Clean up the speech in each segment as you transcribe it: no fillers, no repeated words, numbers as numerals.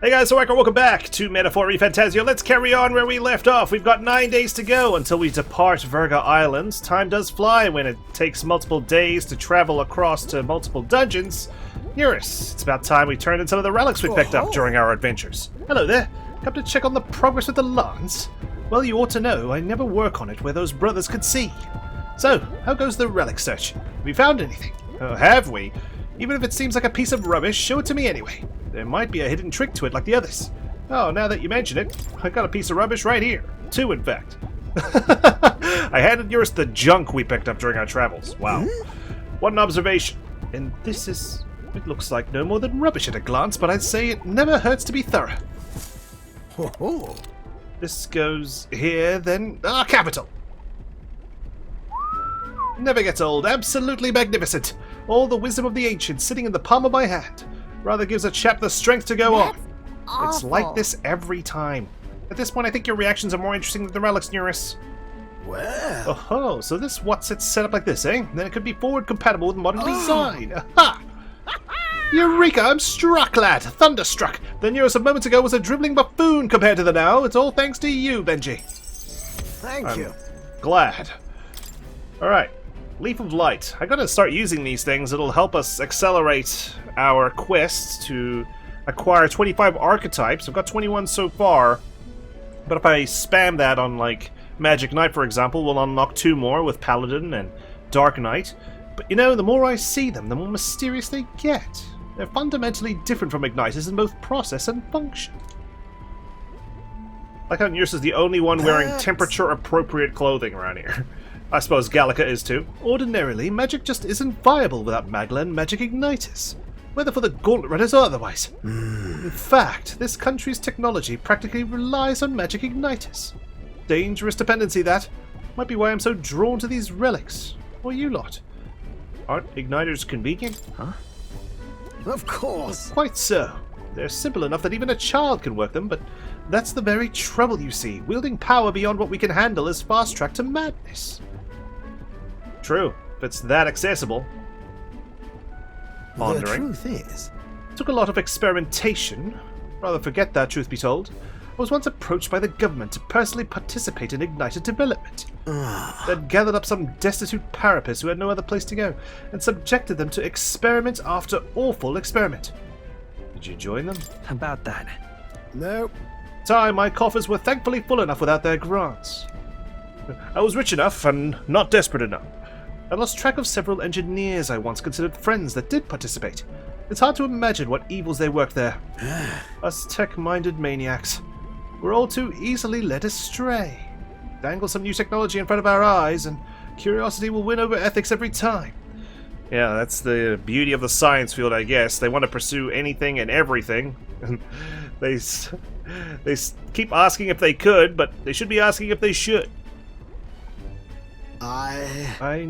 Hey guys, so welcome back to Metaphor Refantazio. Let's carry on where we left off. We've got 9 days to go until we depart Virga Islands. Time does fly when it takes multiple days to travel across to multiple dungeons. Eurus, it's about time we turned in some of the relics we picked up during our adventures. Hello there. Come to check on the progress with the lance? Well, you ought to know, I never work on it where those brothers could see. So, how goes the relic search? Have we found anything? Oh, have we? Even if it seems like a piece of rubbish, show it to me anyway. There might be a hidden trick to it like the others. Oh, now that you mention it, I got a piece of rubbish right here. 2, in fact. I handed Eurus the junk we picked up during our travels. Wow. What an observation. And this is... it looks like no more than rubbish at a glance, but I'd say it never hurts to be thorough. This goes here, then... ah, capital! Never gets old. Absolutely magnificent. All the wisdom of the ancients sitting in the palm of my hand. Rather gives a chap the strength to go on. It's like this every time. At this point, I think your reactions are more interesting than the relics, Eurus. Well. Oh, so this what's it set up like this, eh? Then it could be forward compatible with modern design. Aha! Eureka! I'm struck, lad! Thunderstruck! The Eurus a moment ago was a dribbling buffoon compared to the now. It's all thanks to you, Benji. Thank you. Glad. Alright. Leaf of Light. I gotta start using these things. It'll help us accelerate our quest to acquire 25 archetypes. I've got 21 so far. But if I spam that on, like, Magic Knight, for example, we'll unlock 2 more with Paladin and Dark Knight. But, you know, the more I see them, the more mysterious they get. They're fundamentally different from Ignitus in both process and function. Like how Eurus is the only one wearing temperature-appropriate clothing around here. I suppose Gallica is too. Ordinarily, magic just isn't viable without Magla and Magic Ignitus, whether for the Gauntlet Runners or otherwise. In fact, this country's technology practically relies on Magic Ignitus. Dangerous dependency, that. Might be why I'm so drawn to these relics. Or you lot. Aren't igniters convenient? Huh? Of course. Quite so. They're simple enough that even a child can work them, but that's the very trouble, you see. Wielding power beyond what we can handle is fast-track to madness. True, if it's that accessible. Pondering. The truth is... Took a lot of experimentation. Rather forget that, truth be told. I was once approached by the government to personally participate in Ignited development. They'd gathered up some destitute parapets who had no other place to go, and subjected them to experiment after awful experiment. Did you join them? About that. No. Time, my coffers were thankfully full enough without their grants. I was rich enough and not desperate enough. I lost track of several engineers I once considered friends that did participate. It's hard to imagine what evils they worked there. Us tech-minded maniacs. We're all too easily led astray. Dangle some new technology in front of our eyes, and curiosity will win over ethics every time. Yeah, that's the beauty of the science field, I guess. They want to pursue anything and everything. They keep asking if they could, but they should be asking if they should. I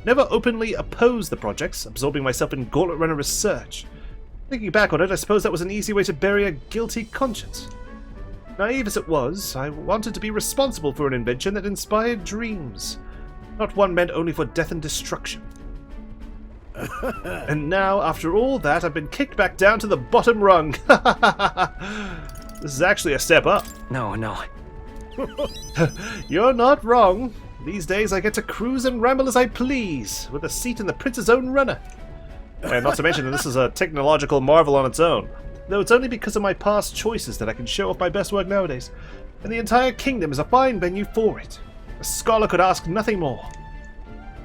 never openly opposed the projects, absorbing myself in Gauntlet Runner research. Thinking back on it, I suppose that was an easy way to bury a guilty conscience. Naive as it was, I wanted to be responsible for an invention that inspired dreams, not one meant only for death and destruction. And now, after all that, I've been kicked back down to the bottom rung. This is actually a step up. No. You're not wrong. These days I get to cruise and ramble as I please, with a seat in the prince's own runner. And not to mention that this is a technological marvel on its own. Though it's only because of my past choices that I can show off my best work nowadays. And the entire kingdom is a fine venue for it. A scholar could ask nothing more.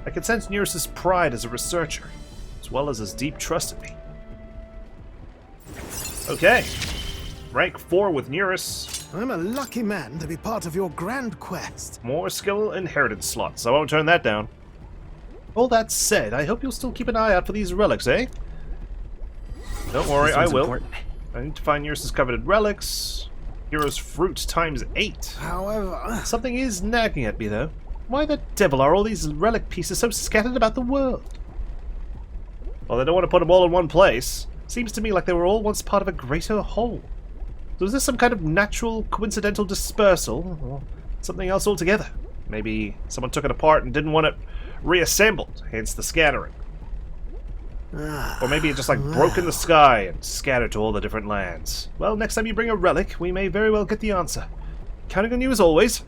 I can sense Eurus's pride as a researcher, as well as his deep trust in me. Okay. Rank 4 with Eurus. I'm a lucky man to be part of your grand quest. More skill inheritance slots. I won't turn that down. All that said, I hope you'll still keep an eye out for these relics, eh? Don't worry, I will. Important. I need to find Eurus's coveted relics. Hero's fruit times 8. However... Something is nagging at me, though. Why the devil are all these relic pieces so scattered about the world? Well, they don't want to put them all in one place. Seems to me like they were all once part of a greater whole. So is this some kind of natural, coincidental dispersal, or something else altogether? Maybe someone took it apart and didn't want it reassembled, hence the scattering. Or maybe it just like broke in the sky and scattered to all the different lands. Well, next time you bring a relic, we may very well get the answer. Counting on you as always.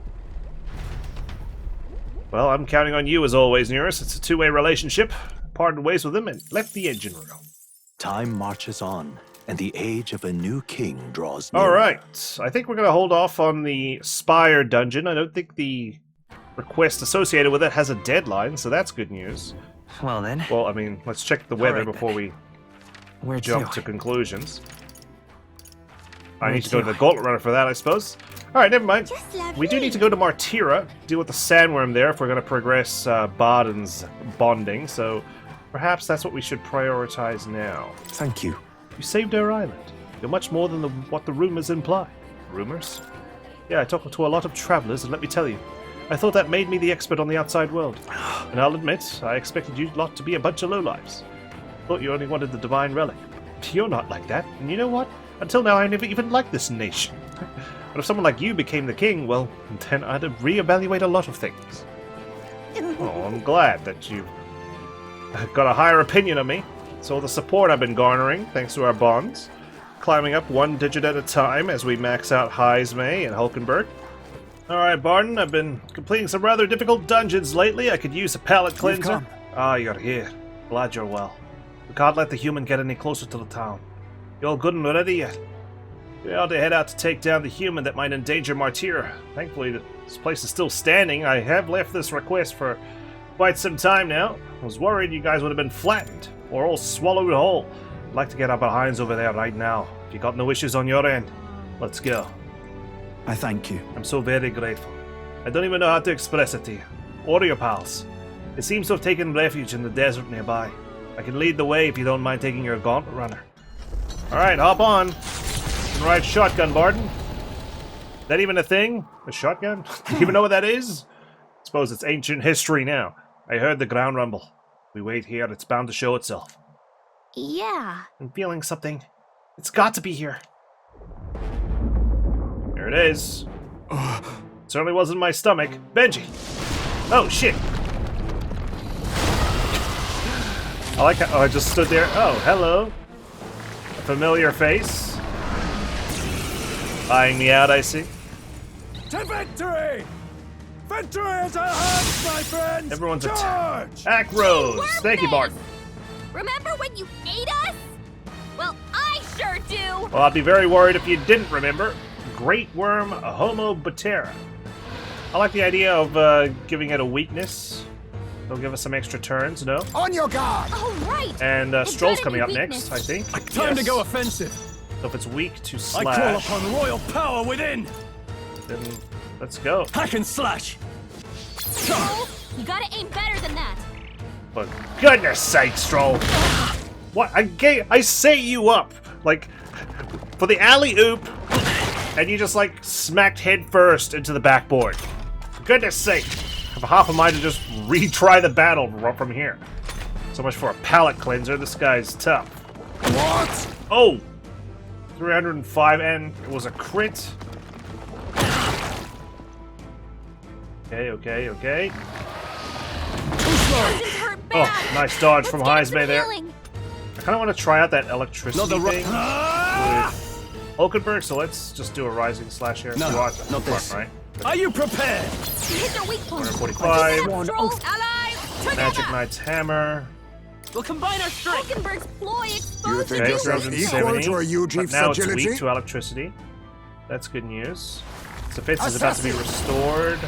Well, I'm counting on you as always, Neurus. It's a two-way relationship. Parted ways with him and left the engine room. Time marches on, and the age of a new king draws near. Alright, I think we're going to hold off on the Spire dungeon. I don't think the request associated with it has a deadline, so that's good news. Well then. Well, I mean, let's check the weather Alright, before we Where jump to? to conclusions. I Where need to go to to? the Gauntlet Runner for that, I suppose. Alright, never mind. We do need to go to Martira, deal with the sandworm there if we're going to progress Baden's bonding, so perhaps that's what we should prioritize now. Thank you. You saved our island. You're much more than what the rumors imply. Rumors? Yeah, I talked to a lot of travelers, and let me tell you, I thought that made me the expert on the outside world. And I'll admit, I expected you lot to be a bunch of lowlifes. Thought you only wanted the divine relic. You're not like that, and you know what? Until now, I never even liked this nation. But if someone like you became the king, well, then I'd reevaluate a lot of things. Oh, I'm glad that you got a higher opinion of me. So the support I've been garnering, thanks to our bonds, climbing up one digit at a time as we max out Heismay and Hulkenberg. Alright, Barden, I've been completing some rather difficult dungeons lately. I could use a palate cleanser. Ah, you're here. Glad you're well. We can't let the human get any closer to the town. You all good and ready yet? We ought to head out to take down the human that might endanger Martyr. Thankfully, this place is still standing. I have left this request for quite some time now. I was worried you guys would have been flattened or all swallowed whole. I'd like to get our behinds over there right now. If you got no issues on your end, let's go. I thank you. I'm so very grateful. I don't even know how to express it to you. Or to your pals. It seems to have taken refuge in the desert nearby. I can lead the way if you don't mind taking your Gauntlet Runner. Alright, hop on. You can ride shotgun, Barden. Is that even a thing? A shotgun? Do you even know what that is? Suppose it's ancient history now. I heard the ground rumble. We wait here, it's bound to show itself. Yeah. I'm feeling something. It's got to be here. There it is. Certainly wasn't my stomach. Benji! Oh, shit! I like how I just stood there. Oh, hello. A familiar face. Eyeing me out, I see. To victory! Victory is at hand, my friends! Everyone's Charge! attack Rose! Hey, Thank you, Barton. Remember when you ate us? Well, I sure do! Well, I'd be very worried if you didn't remember. Great Worm Homobotera. I like the idea of giving it a weakness. They'll give us some extra turns, no? On your guard! Oh, right! And It's Stroll's got a coming new up weakness. next, I think. Time to Yes. go offensive! So if it's weak to I call slash, upon royal power within! then let's go. Hack and slash! Oh, you gotta aim better than that. For goodness sake, Stroll! What? I set you up, like, for the alley-oop, and you just, like, smacked head first into the backboard. For goodness sake! I have half a mind to just retry the battle from here. So much for a palate cleanser, this guy's tough. What? Oh! 305, and it was a crit. Okay. Doesn't hurt bad. Oh, nice dodge from Let's get Heismay some there. healing. I kind of want to try out that electricity Not the thing Ah! with Hulkenberg, so let's just do a rising slash here. No, You are not front, this. right? Are you prepared? You hit their weak point. 145. Stroll, allies, together. Magic Knight's hammer. We'll combine our strength. Hulkenberg's ploy You exposed think Okay, yourself weakness. equal 370. to a huge But now it's fragility? weak to electricity. That's good news. Its defense is about to be restored.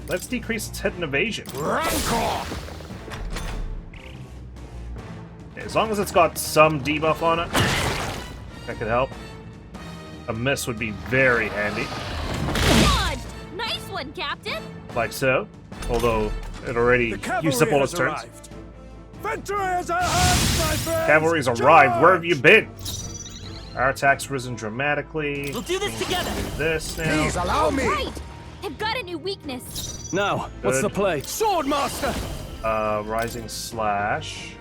Let's decrease its hit and evasion. Rancor! As long as it's got some debuff on it, that could help. A miss would be very handy, Dodged. Nice one, Captain. like so. Although it already The used up cavalry all has its turns. arrived. Victory is at hand, my friends! Cavalry's arrived. Where have you Charge! been? Our attack's risen dramatically. We'll do this together. Do this now. Please allow me! Right. They've got a new weakness. Now, what's Good. the play? Swordmaster! Rising slash.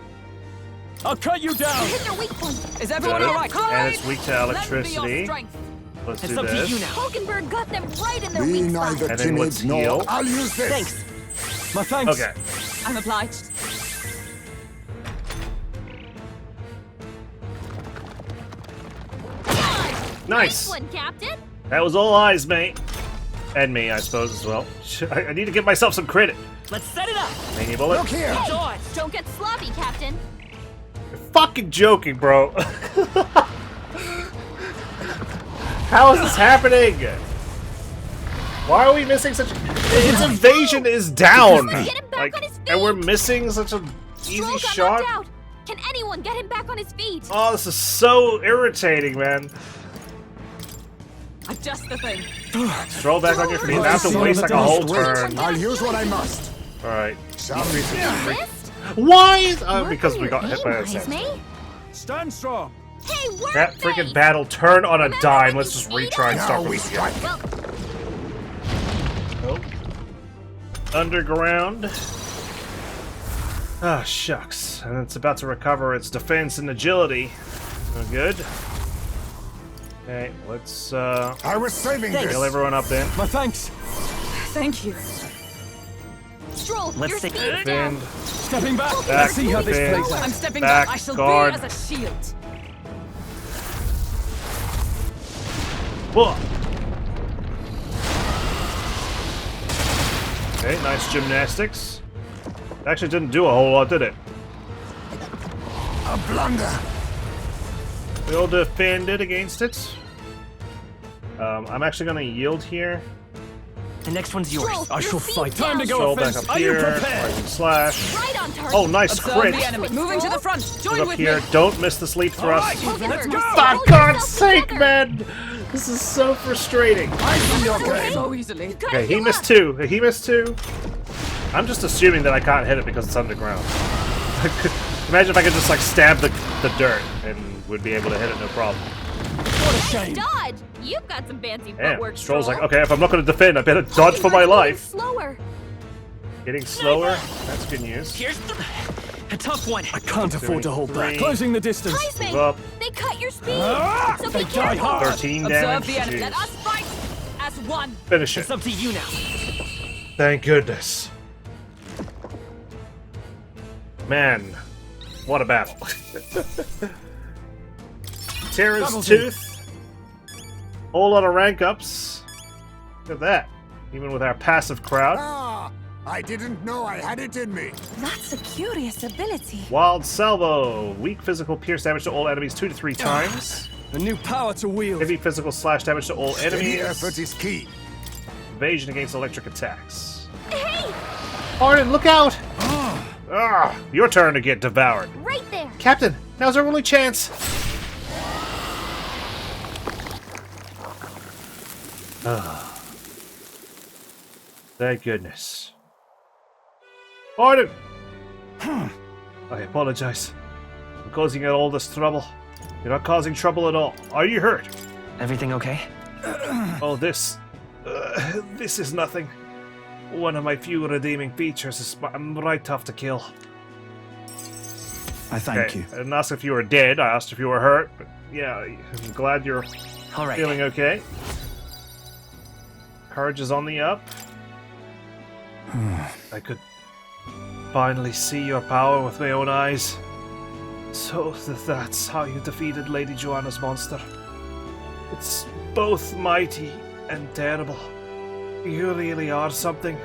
I'll cut you down! You hit their weak point. Is everyone Good. alright? And it's weak to electricity. Let's It's do up to this. you now. Hulkenberg got them right in their Be weak spot. neither And then let's timid nor... heal. I'll use this! Thanks. My thanks! Okay. I'm obliged. Nice. One, Captain. That was all eyes, mate. And me, I suppose, as well. I need to give myself some credit. Let's set it up. Mania bullet. Look here! Hey, don't get sloppy, Captain. You're fucking joking, bro. How is this happening? Why are we missing such? Its evasion is down. Get him back on his feet. And we're missing such an easy Stroll got shot. knocked out. Can anyone get him back on his feet? Oh, this is so irritating, man. Adjust the thing. Stroll back on your feet. I have to waste like a whole turn. I'll use what I must. All right. Missed? Why? Because we got hit by a Wise sand. me? Stand strong. Hey, work That freaking battle turned on a dime. Let's just retry and start Now we with this again. strike. Well, Underground. Ah, shucks. And it's about to recover its defense and agility. Oh, good. Okay, let's I was saving this. heal everyone up then. My thanks. Thank you. Stroll, Let's your take- speed's down. Defend. Stepping back. Back, Let's see how this defend. plays out. I'm stepping Back, back. I shall guard. be as a shield. Whoa. Okay, nice gymnastics. Actually didn't do a whole lot, did it? A blunder. We'll defend it against it. I'm actually gonna yield here. The next one's yours. Stroll, I your shall speed's fight. Time to down. go Roll back offensive. up Are you here. prepared? Rising slash. Right on target. Oh, nice Observe crit. the enemy. Moving to the front. Join Up with here. me. Don't miss the sleep thrust. Alright, Hold let's her. go. For Hold God's yourself sake, together. man! This is so frustrating. I'm in your game. So easily. Gotta Okay, he heal missed up. two. He missed two. I'm just assuming that I can't hit it because it's underground. Imagine if I could just like stab the dirt and would be able to hit it no problem. What a shame. Dodge. You've got some fancy Damn, footwork. Stroll's like, Stroll. okay, if I'm not going to defend, I better dodge for my You're life. Slower. Getting slower. That's good news. Here's a tough one. I can't afford to hold back. 3. Closing the distance. Eyes me. Move up. They cut your speed. Ah! So They be die careful. hard. 13 Observe damage. the enemy. Jeez. Let us fight as one. Finish It's it. up to you now. Thank goodness. Man, what a battle. Terra's Double Tooth. Whole lot of rank ups. Look at that. Even with our passive crowd. Ah, I didn't know I had it in me. That's a curious ability. Wild Salvo. Weak physical pierce damage to all enemies 2 to 3 times. A new power to wield. Heavy physical slash damage to all Any enemies. effort is key. Evasion against electric attacks. Hey, Arden, look out! Ah, your turn to get devoured. right there. Captain, now's our only chance. Thank goodness. Arden! I apologize for causing you all this trouble. You're not causing trouble at all. Are you hurt? Everything okay? Oh, this is nothing. One of my few redeeming features is I'm right tough to kill. I thank you. I didn't ask if you were dead, I asked if you were hurt, but yeah, I'm glad you're All right. feeling okay. Courage is on the up. I could finally see your power with my own eyes. So that's how you defeated Lady Joanna's monster. It's both mighty and terrible. You really are something.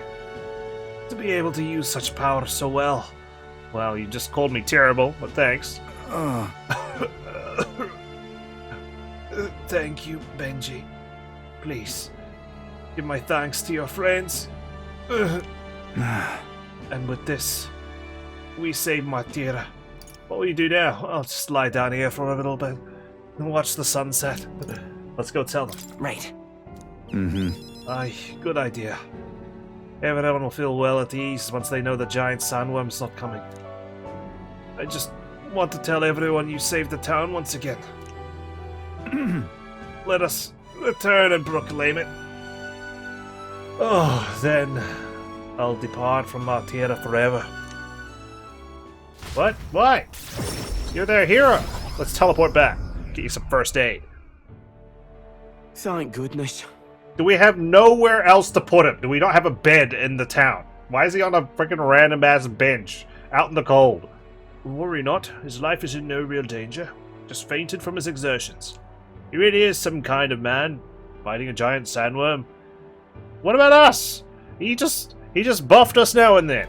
To be able to use such power so well. Well, you just called me terrible, but thanks. Thank you, Benji. Please, give my thanks to your friends. And with this, we save Matira. What will you do now? I'll just lie down here for a little bit and watch the sunset. Let's go tell them. Right. Aye, good idea. Everyone will feel well at ease once they know the giant sandworm's not coming. I just want to tell everyone you saved the town once again. Let us return and proclaim it. Oh, then I'll depart from Martira forever. What? Why? You're their hero. Let's teleport back. Get you some first aid. Thank goodness. Do we have nowhere else to put him? Do we not have a bed in the town? Why is he on a freaking random ass bench out in the cold? Worry not, his life is in no real danger. Just fainted from his exertions. He really is some kind of man, fighting a giant sandworm. What about us? He just buffed us now and then.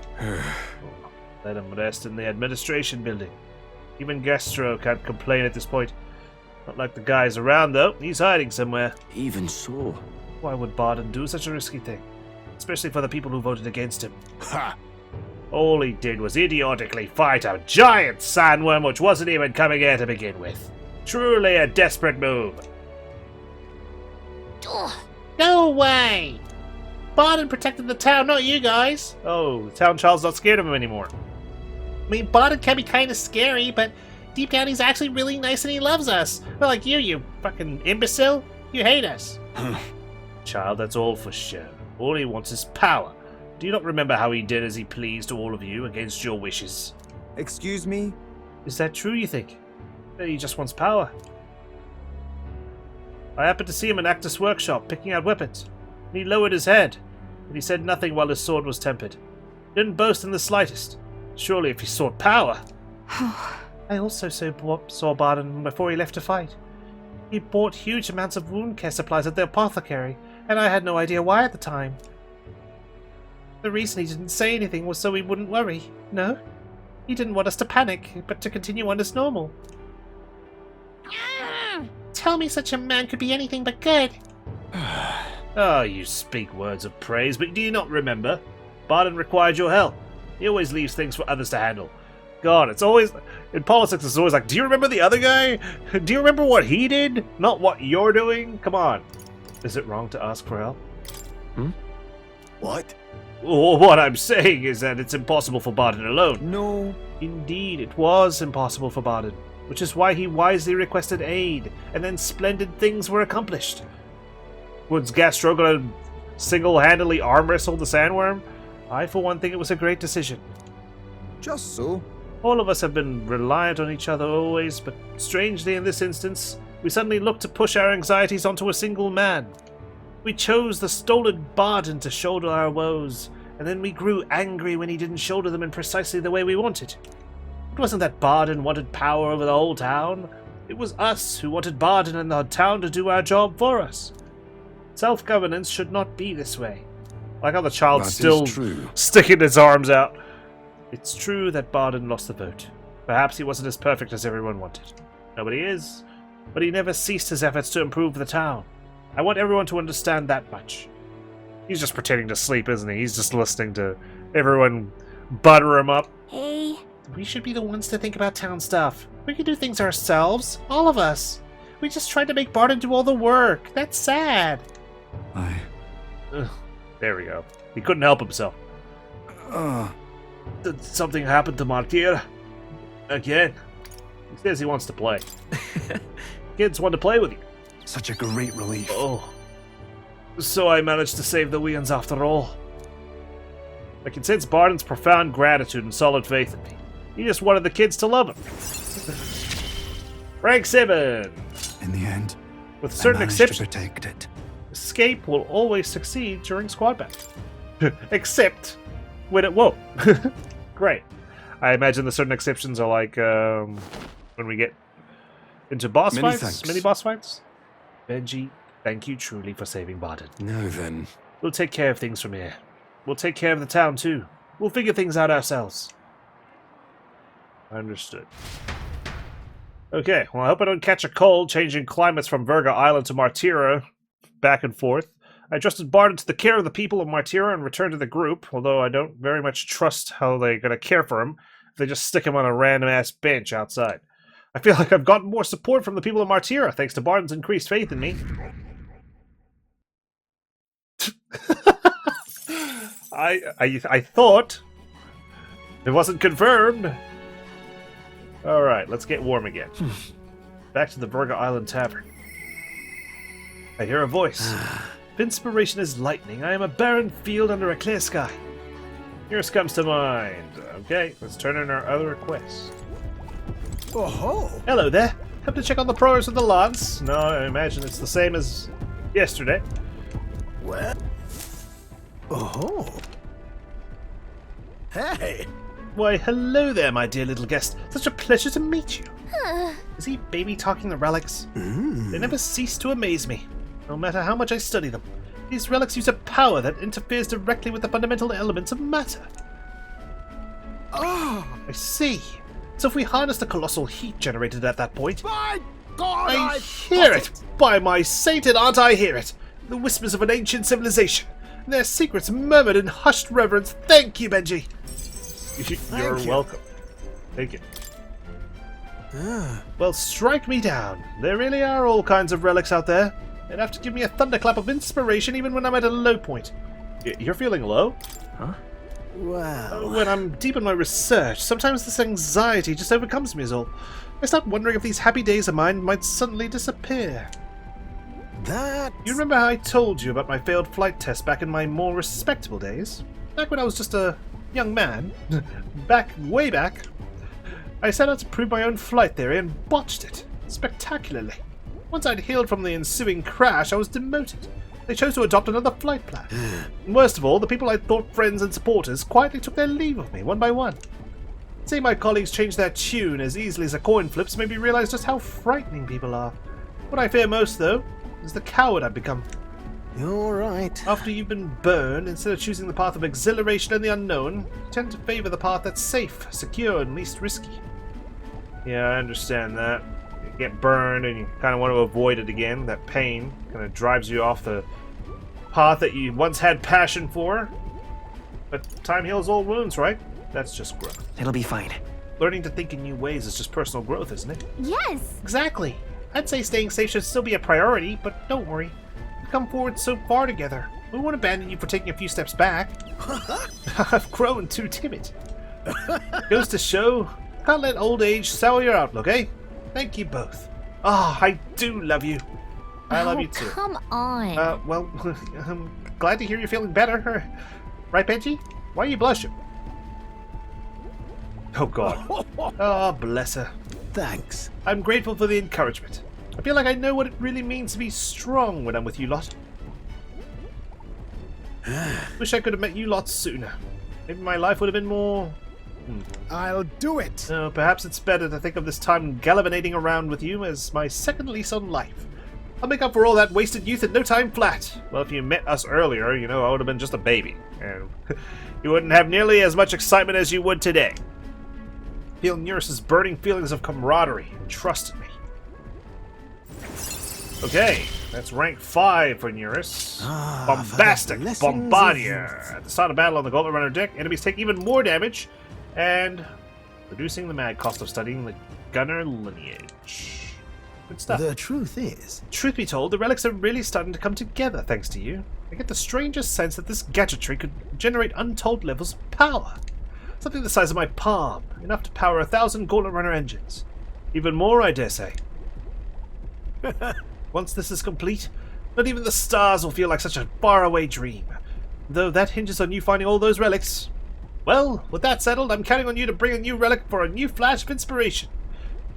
Let him rest in the administration building. Even Gastro can't complain at this point. Not like the guys around, though. He's hiding somewhere. Even so. Why would Barden do such a risky thing? Especially for the people who voted against him. Ha! All he did was idiotically fight a giant sandworm which wasn't even coming here to begin with. Truly a desperate move. Ugh. No way! Barden protected the town, not you guys. Oh, the town child's not scared of him anymore. I mean, Barden can be kind of scary, but deep down he's actually really nice and he loves us. Not like you fucking imbecile. You hate us. Child, that's all for show. All he wants is power. Do you not remember how he did as he pleased to all of you against your wishes? Excuse me? Is that true, you think? That he just wants power? I happened to see him in Actus' workshop, picking out weapons. And he lowered his head, but he said nothing while his sword was tempered. Didn't boast in the slightest. Surely if he sought power... I also saw Barden before he left to fight. He bought huge amounts of wound care supplies at the apothecary, and I had no idea why at the time. The reason he didn't say anything was so we wouldn't worry, no? He didn't want us to panic, but to continue on as normal. Tell me such a man could be anything but good. Oh, you speak words of praise, but do you not remember? Barden required your help. He always leaves things for others to handle. God, it's always... In politics, it's always like, do you remember the other guy? Do you remember what he did? Not what you're doing? Come on. Is it wrong to ask for help? What? Well, what I'm saying is that it's impossible for Barden alone. No. Indeed, it was impossible for Barden, which is why he wisely requested aid, and then splendid things were accomplished. Was Gastro gonna single-handedly arm wrestle the sandworm? I, for one, think it was a great decision. Just so. All of us have been reliant on each other always, but strangely in this instance, we suddenly looked to push our anxieties onto a single man. We chose the stolid Barden to shoulder our woes, and then we grew angry when he didn't shoulder them in precisely the way we wanted. It wasn't that Barden wanted power over the whole town. It was us who wanted Barden and the town to do our job for us. Self-governance should not be this way. I like how the child's still sticking his arms out. It's true that Barden lost the vote. Perhaps he wasn't as perfect as everyone wanted. Nobody is, but he never ceased his efforts to improve the town. I want everyone to understand that much. He's just pretending to sleep, isn't he? He's just listening to everyone butter him up. Hey. We should be the ones to think about town stuff. We can do things ourselves, all of us. We just tried to make Barden do all the work. That's sad. Ugh, there we go. He couldn't help himself. Did something happen to Martyr? Again? He says he wants to play. Kids want to play with you. Such a great relief. Oh. So I managed to save the Weans after all. I can sense Barden's profound gratitude and solid faith in me. He just wanted the kids to love him. Rank 7. In the end, With certain I managed to exceptions, protect it. escape will always succeed during squad battle. Except when it won't. Great. I imagine the certain exceptions are like when we get into boss Many fights, thanks. mini boss fights. Benji, thank you truly for saving Barden. Now then. We'll take care of things from here. We'll take care of the town too. We'll figure things out ourselves. Understood. Okay, well I hope I don't catch a cold changing climates from Virga Island to Martira back and forth. I trusted Barden to the care of the people of Martira and returned to the group, although I don't very much trust how they're going to care for him if they just stick him on a random-ass bench outside. I feel like I've gotten more support from the people of Martira thanks to Barden's increased faith in me. I thought it wasn't confirmed. Alright, let's get warm again. Back to the Virga Island Tavern. I hear a voice. If inspiration is lightning, I am a barren field under a clear sky. Yours comes to mind. Okay, let's turn in our other requests. Oh-ho! Hello there. Have to check on the progress of the lance. No, I imagine it's the same as yesterday. Well? Oh-ho! Hey! Why, hello there, my dear little guest. Such a pleasure to meet you. Is he baby-talking the relics? They never cease to amaze me, no matter how much I study them. These relics use a power that interferes directly with the fundamental elements of matter. Oh! I see. So if we harness the colossal heat generated at that point... My God! I hear it! By my sainted aunt, I hear it! The whispers of an ancient civilization, and their secrets murmured in hushed reverence. Thank you, Benji! You're welcome. Thank you. Well, strike me down. There really are all kinds of relics out there. They'd have to give me a thunderclap of inspiration even when I'm at a low point. You're feeling low? Huh? Well... When I'm deep in my research, sometimes this anxiety just overcomes me is all. I start wondering if these happy days of mine might suddenly disappear. That... You remember how I told you about my failed flight test back in my more respectable days? Back when I was just a young man. Way back. I set out to prove my own flight theory and botched it. Spectacularly. Once I'd healed from the ensuing crash, I was demoted. They chose to adopt another flight plan. And worst of all, the people I thought friends and supporters quietly took their leave of me, one by one. Seeing my colleagues change their tune as easily as a coin flips made me realize just how frightening people are. What I fear most, though, is the coward I've become. You're right. After you've been burned, instead of choosing the path of exhilaration and the unknown, you tend to favor the path that's safe, secure, and least risky. Yeah, I understand that. You get burned and you kind of want to avoid it again. That pain kind of drives you off the path that you once had passion for. But time heals all wounds, right? That's just growth. It'll be fine. Learning to think in new ways is just personal growth, isn't it? Yes. Exactly. I'd say staying safe should still be a priority, but don't worry. We've come forward so far together. We won't abandon you for taking a few steps back. I've grown too timid. Goes to show, can't let old age sour your outlook, eh? Thank you both. Ah, I do love you. I love you too. Come on. Well, I'm glad to hear you're feeling better. Right, Benji? Why are you blushing? Oh, God. Oh, bless her. Thanks. I'm grateful for the encouragement. I feel like I know what it really means to be strong when I'm with you lot. Wish I could have met you lot sooner. Maybe my life would have been more... I'll do it. Oh, perhaps it's better to think of this time gallivanting around with you as my second lease on life. I'll make up for all that wasted youth in no time flat. Well, if you met us earlier, you know, I would have been just a baby. And you wouldn't have nearly as much excitement as you would today. Feel Neurus's burning feelings of camaraderie and trust in me. Okay, that's rank 5 for Neurus. Bombastic for the lessons Bombardier. At the start of battle on the Gauntlet Runner deck, enemies take even more damage, and reducing the mad cost of studying the Gunner lineage. Good stuff. The truth is... Truth be told, the relics are really starting to come together thanks to you. I get the strangest sense that this gadgetry could generate untold levels of power. Something the size of my palm, enough to power 1,000 Gauntlet Runner engines. Even more, I dare say. Once this is complete, not even the stars will feel like such a faraway dream. Though that hinges on you finding all those relics. Well, with that settled, I'm counting on you to bring a new relic for a new flash of inspiration.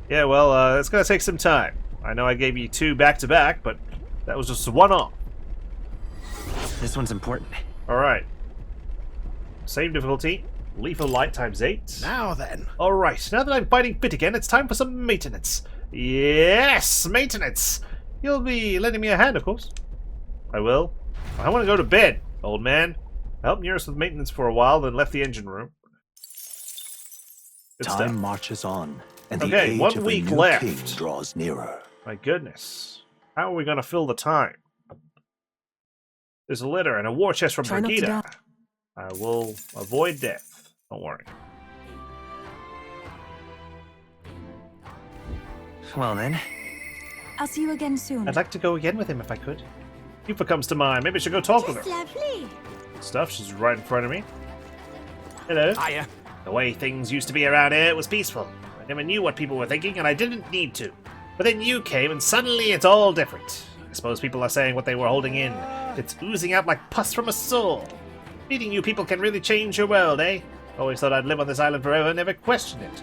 Yeah, well, it's going to take some time. I know I gave you 2 back-to-back, but that was just one off. This one's important. Alright. Same difficulty. Lethal light times 8. Now then. Alright, now that I'm fighting fit again, it's time for some maintenance. Yes, maintenance! You'll be lending me a hand, of course. I will. I want to go to bed, old man. I helped Nearest with maintenance for a while, then left the engine room. Good Time stuff. marches on, and the Okay, age 1 of week a new left. king draws nearer. My goodness. How are we going to fill the time? There's a letter and a war chest from Try not to Brigida. die. I will avoid death. Don't worry. Well then, I'll see you again soon. I'd like to go again with him if I could. Eupha comes to mind. Maybe I should go talk with her. Lovely. Good stuff. She's right in front of me. Hello. hiya. The way things used to be around here was peaceful. I never knew what people were thinking, and I didn't need to. But then you came, and suddenly it's all different. I suppose people are saying what they were holding in. It's oozing out like pus from a sore. Meeting you people can really change your world, eh? Always thought I'd live on this island forever, never questioned it.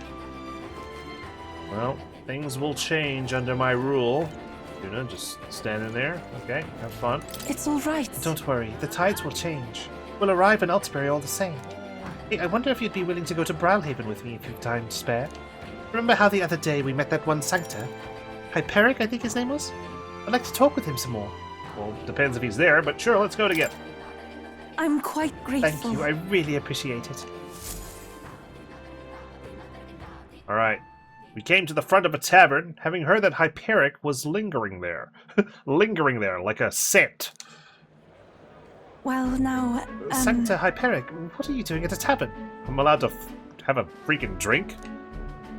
Well, things will change under my rule. Yuna, just standing there. Okay, have fun. It's all right. Don't worry, the tides will change. We'll arrive in Altbury all the same. Hey, I wonder if you'd be willing to go to Brawlhaven with me if you've time to spare. Remember how the other day we met that one Sancta? Hyperic, I think his name was? I'd like to talk with him some more. Well, depends if he's there, but sure, let's go together. I'm quite grateful. Thank you, I really appreciate it. Alright. We came to the front of a tavern, having heard that Hyperic was lingering there. Lingering there, like a scent. Well, now, Sancta Hyperic, what are you doing at a tavern? I'm allowed to have a freaking drink?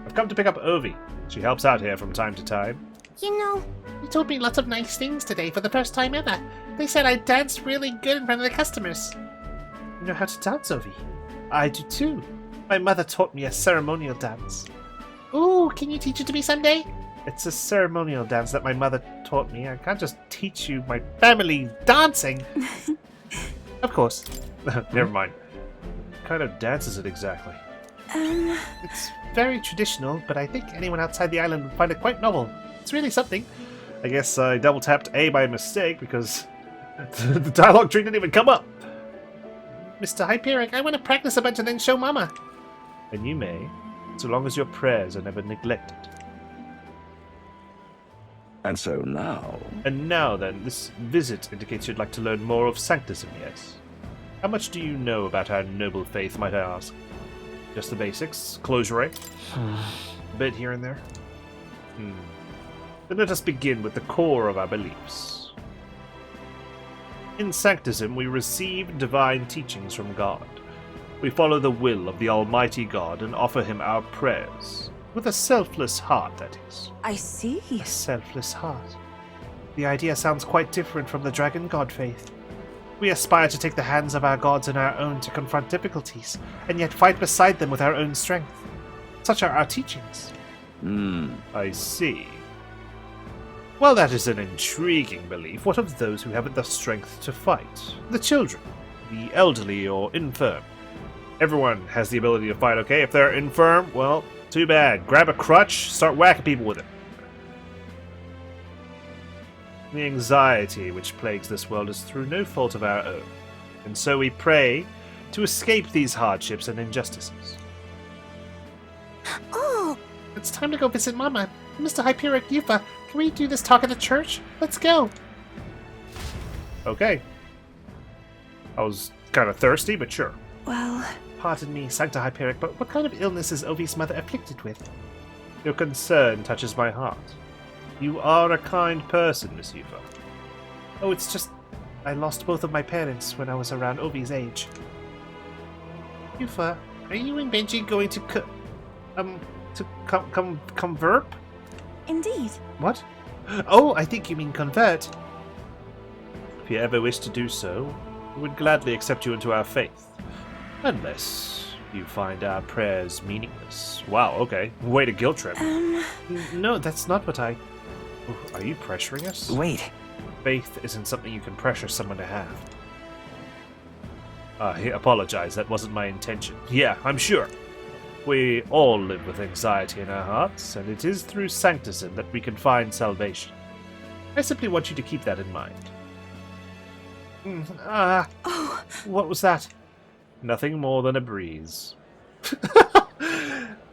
I've come to pick up Ovi. She helps out here from time to time. You know, You told me lots of nice things today for the first time ever. They said I danced really good in front of the customers. You know how to dance, Ovi? I do too. My mother taught me a ceremonial dance. Ooh, can you teach it to me someday? It's a ceremonial dance that my mother taught me. I can't just teach you my family dancing. Of course. Never mind. What kind of dance is it exactly? It's very traditional, but I think anyone outside the island would find it quite novel. It's really something. I guess I double tapped A by mistake because the dialogue tree didn't even come up. Mr. Hyperic, I want to practice a bunch and then show Mama. And you may, so long as your prayers are never neglected. And so now... And now then, this visit indicates you'd like to learn more of Sanctism, yes? How much do you know about our noble faith, might I ask? Just the basics? Closure rate? A bit here and there? Then let us begin with the core of our beliefs. In Sanctism, we receive divine teachings from God. We follow the will of the Almighty God and offer Him our prayers. With a selfless heart, that is. I see. A selfless heart. The idea sounds quite different from the Dragon God faith. We aspire to take the hands of our gods in our own to confront difficulties, and yet fight beside them with our own strength. Such are our teachings. I see. Well, that is an intriguing belief. What of those who haven't the strength to fight? The children, the elderly or infirm. Everyone has the ability to fight, okay? If they're infirm, well, too bad. Grab a crutch, start whacking people with it. The anxiety which plagues this world is through no fault of our own, and so we pray to escape these hardships and injustices. Oh, it's time to go visit Mama. Mr. Hyperic, Eupha, can we do this talk at the church? Let's go. Okay. I was kind of thirsty, but sure. Well, Pardon me, Sancta Hyperic, but what kind of illness is Ovi's mother afflicted with? Your concern touches my heart. You are a kind person, Miss Eupha. Oh, it's just... I lost both of my parents when I was around Ovi's age. Eupha, are you and Benji going to convert? indeed. What? Oh, I think you mean convert. If you ever wish to do so, we would gladly accept you into our faith. Unless you find our prayers meaningless. Wow, okay. Way to guilt trip. No, that's not what I... Are you pressuring us? Wait. Faith isn't something you can pressure someone to have. I apologize, that wasn't my intention. Yeah, I'm sure. We all live with anxiety in our hearts, and it is through Sanctism that we can find salvation. I simply want you to keep that in mind. What was that? Nothing more than a breeze.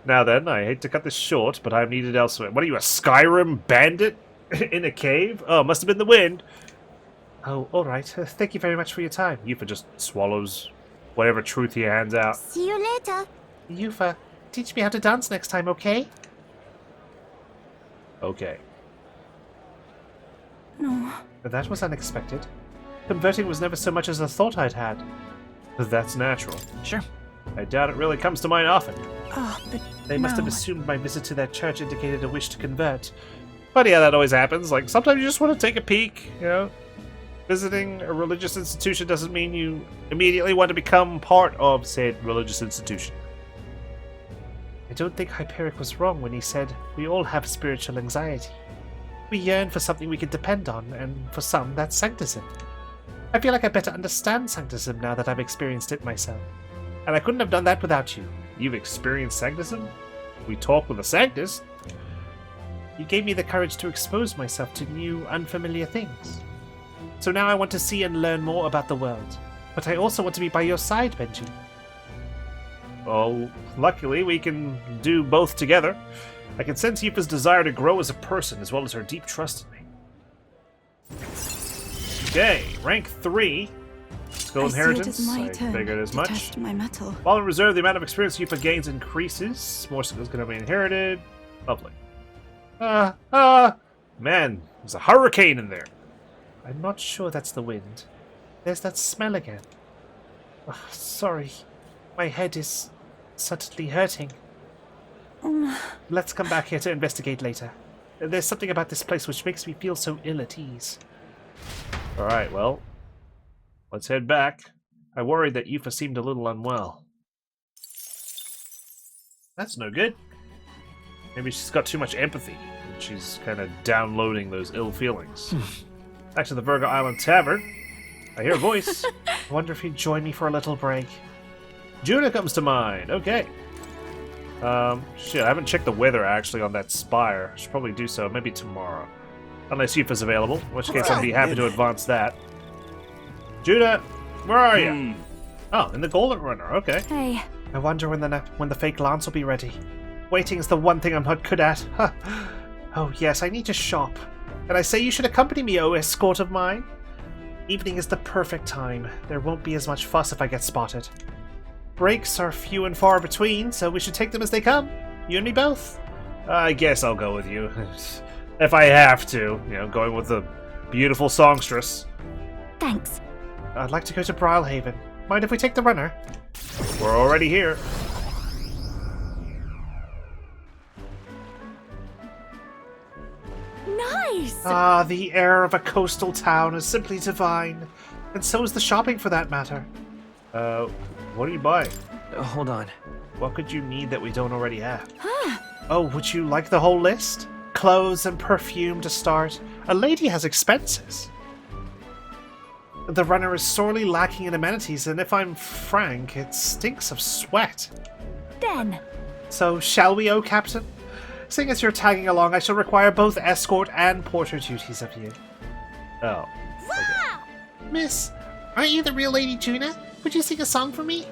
Now then, I hate to cut this short, but I'm needed elsewhere. What are you, a Skyrim bandit? In a cave? Oh, must have been the wind. Oh, alright. Thank you very much for your time. Eupha just swallows whatever truth he hands out. see you later. Eupha, teach me how to dance next time, okay? Okay. No. That was unexpected. Converting was never so much as a thought I'd had. That's natural. Sure. I doubt it really comes to mind often. Oh, but They must have no. assumed my visit to their church indicated a wish to convert. But yeah, that always happens. Like, sometimes you just want to take a peek, you know? Visiting a religious institution doesn't mean you immediately want to become part of said religious institution. I don't think Hyperic was wrong when he said we all have spiritual anxiety. We yearn for something we can depend on, and for some, that's Sanctism. I feel like I better understand Sanctism now that I've experienced it myself. And I couldn't have done that without you. You've experienced Sanctism? We talk with a Sanctus. You gave me the courage to expose myself to new, unfamiliar things. So now I want to see and learn more about the world. But I also want to be by your side, Benji. Oh, luckily we can do both together. I can sense Eupha's desire to grow as a person, as well as her deep trust in me. Okay, rank 3. Skill inheritance. I figured as much. Test my mettle. While in reserve, the amount of experience Eupha gains increases. More skills can be inherited. Lovely. Man, there's a hurricane in there. I'm not sure that's the wind. There's that smell again. Sorry. My head is suddenly hurting. Let's come back here to investigate later. There's something about this place which makes me feel so ill at ease. Alright, well, let's head back. I worried that Eupha seemed a little unwell. That's no good. Maybe she's got too much empathy, and she's kind of downloading those ill feelings. Back to the Virgo Island Tavern. I hear a voice. I wonder if you'd join me for a little break. Juna comes to mind. Okay. Shit, I haven't checked the weather actually on that spire. I should probably do so, maybe tomorrow. Unless Eupha's available, in which case I'd be happy to advance that. Juna, where are you? Oh, in the Golden Runner, okay. Hey. I wonder when the fake lance will be ready. Waiting is the one thing I'm not good at. Oh yes, I need to shop. And I say you should accompany me, O escort of mine. Evening is the perfect time. There won't be as much fuss if I get spotted. Breaks are few and far between, so we should take them as they come. You and me both. I guess I'll go with you. If I have to. You know, going with the beautiful songstress. Thanks. I'd like to go to Brilhaven. Mind if we take the runner? We're already here. Nice! Ah, the air of a coastal town is simply divine. And so is the shopping for that matter. What are you buying? Hold on. What could you need that we don't already have? Oh, would you like the whole list? Clothes and perfume to start. A lady has expenses. The runner is sorely lacking in amenities, and if I'm frank, it stinks of sweat. Den. So, shall we, O Captain? Seeing as you're tagging along, I shall require both escort and porter duties of you. Oh. Wow! Miss, aren't you the real Lady Juna? Would you sing a song for me?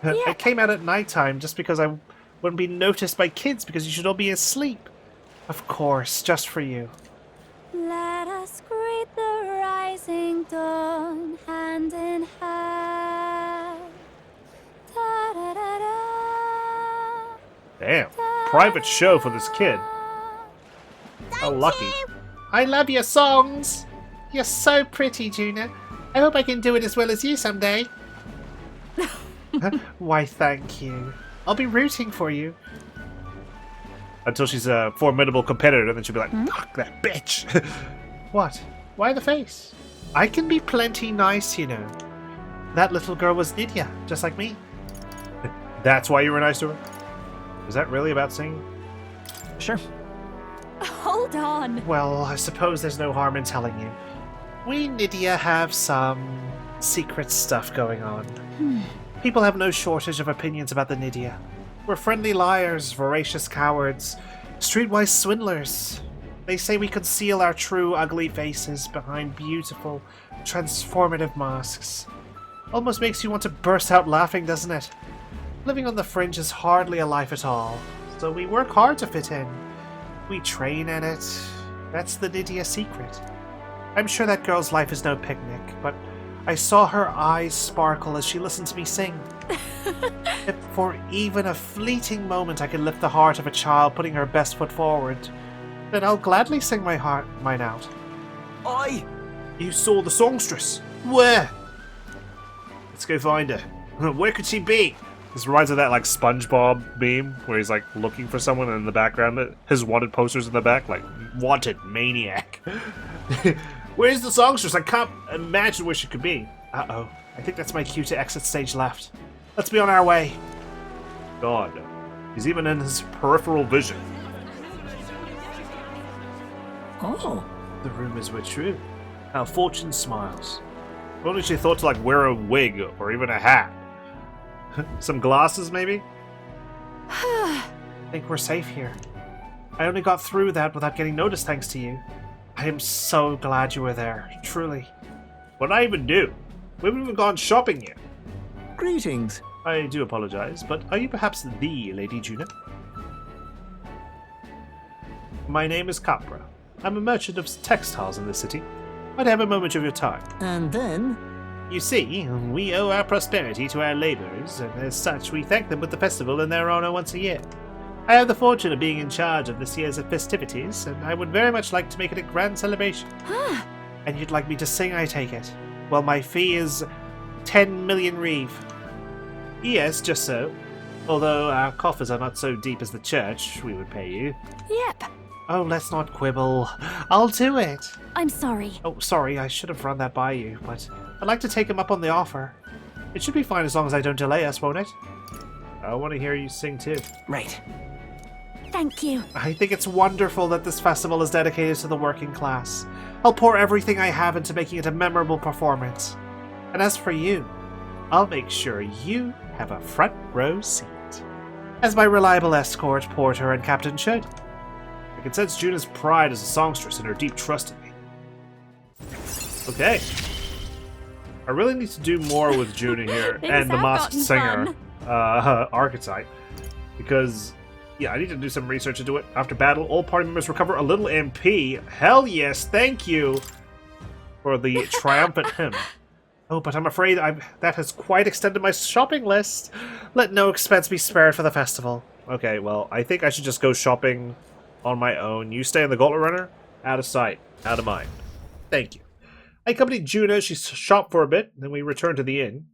It came out at nighttime just because I wouldn't be noticed by kids because you should all be asleep. Of course, just for you. Let us greet the rising dawn, hand in hand. Da-da-da-da. Damn. Private show for this kid. How lucky. I love your songs. You're so pretty, Juna. I hope I can do it as well as you someday. Why, thank you. I'll be rooting for you. Until she's a formidable competitor, then she'll be like, fuck that bitch. What? Why the face? I can be plenty nice, you know. That little girl was Nydia, just like me. That's why you were nice to her? Is that really about singing? Sure. Hold on. Well, I suppose there's no harm in telling you. We Nydia have some secret stuff going on. People have no shortage of opinions about the Nydia. We're friendly liars, voracious cowards, streetwise swindlers. They say we conceal our true ugly faces behind beautiful, transformative masks. Almost makes you want to burst out laughing, doesn't it? Living on the fringe is hardly a life at all, so we work hard to fit in. We train in it. That's the Nydia secret. I'm sure that girl's life is no picnic, but I saw her eyes sparkle as she listened to me sing. If for even a fleeting moment I can lift the heart of a child putting her best foot forward, then I'll gladly sing mine out. Oi! You saw the songstress. Where? Let's go find her. Where could she be? This reminds of that like SpongeBob meme where he's like looking for someone and in the background his wanted posters in the back, like wanted maniac. Where's the songstress? I can't imagine where she could be. Uh-oh. I think that's my cue to exit stage left. Let's be on our way. God. He's even in his peripheral vision. Oh. The rumors were true. How fortune smiles. If only she thought to like wear a wig or even a hat. Some glasses maybe? I think we're safe here. I only got through that without getting noticed thanks to you. I am so glad you were there, truly. What'd I even do? We haven't even gone shopping yet. Greetings. I do apologize, but are you perhaps the Lady Juno? My name is Capra. I'm a merchant of textiles in the city. I'd have a moment of your time. And then? You see, we owe our prosperity to our laborers, and as such, we thank them with the festival in their honor once a year. I have the fortune of being in charge of this year's festivities, and I would very much like to make it a grand celebration. And you'd like me to sing, I take it? Well, my fee is 10 million reeve. Yes, just so. Although our coffers are not so deep as the church, we would pay you. Yep. Oh, let's not quibble. I'll do it. I'm sorry. Oh, sorry, I should have run that by you, but I'd like to take him up on the offer. It should be fine as long as I don't delay us, won't it? I want to hear you sing too. Right. Thank you. I think it's wonderful that this festival is dedicated to the working class. I'll pour everything I have into making it a memorable performance. And as for you, I'll make sure you have a front row seat. As my reliable escort, porter, and captain should. I can sense Juna's pride as a songstress and her deep trust in me. Okay. I really need to do more with Juna here Things and the have Masked gotten Singer archetype. Because, yeah, I need to do some research into it. After battle, all party members recover a little MP. Hell yes, thank you for the triumphant hymn. Oh, but I'm afraid that has quite extended my shopping list. Let no expense be spared for the festival. Okay, well, I think I should just go shopping on my own. You stay in the Gauntlet Runner. Out of sight, out of mind. Thank you. I accompanied Juna. She shopped for a bit, then we returned to the inn.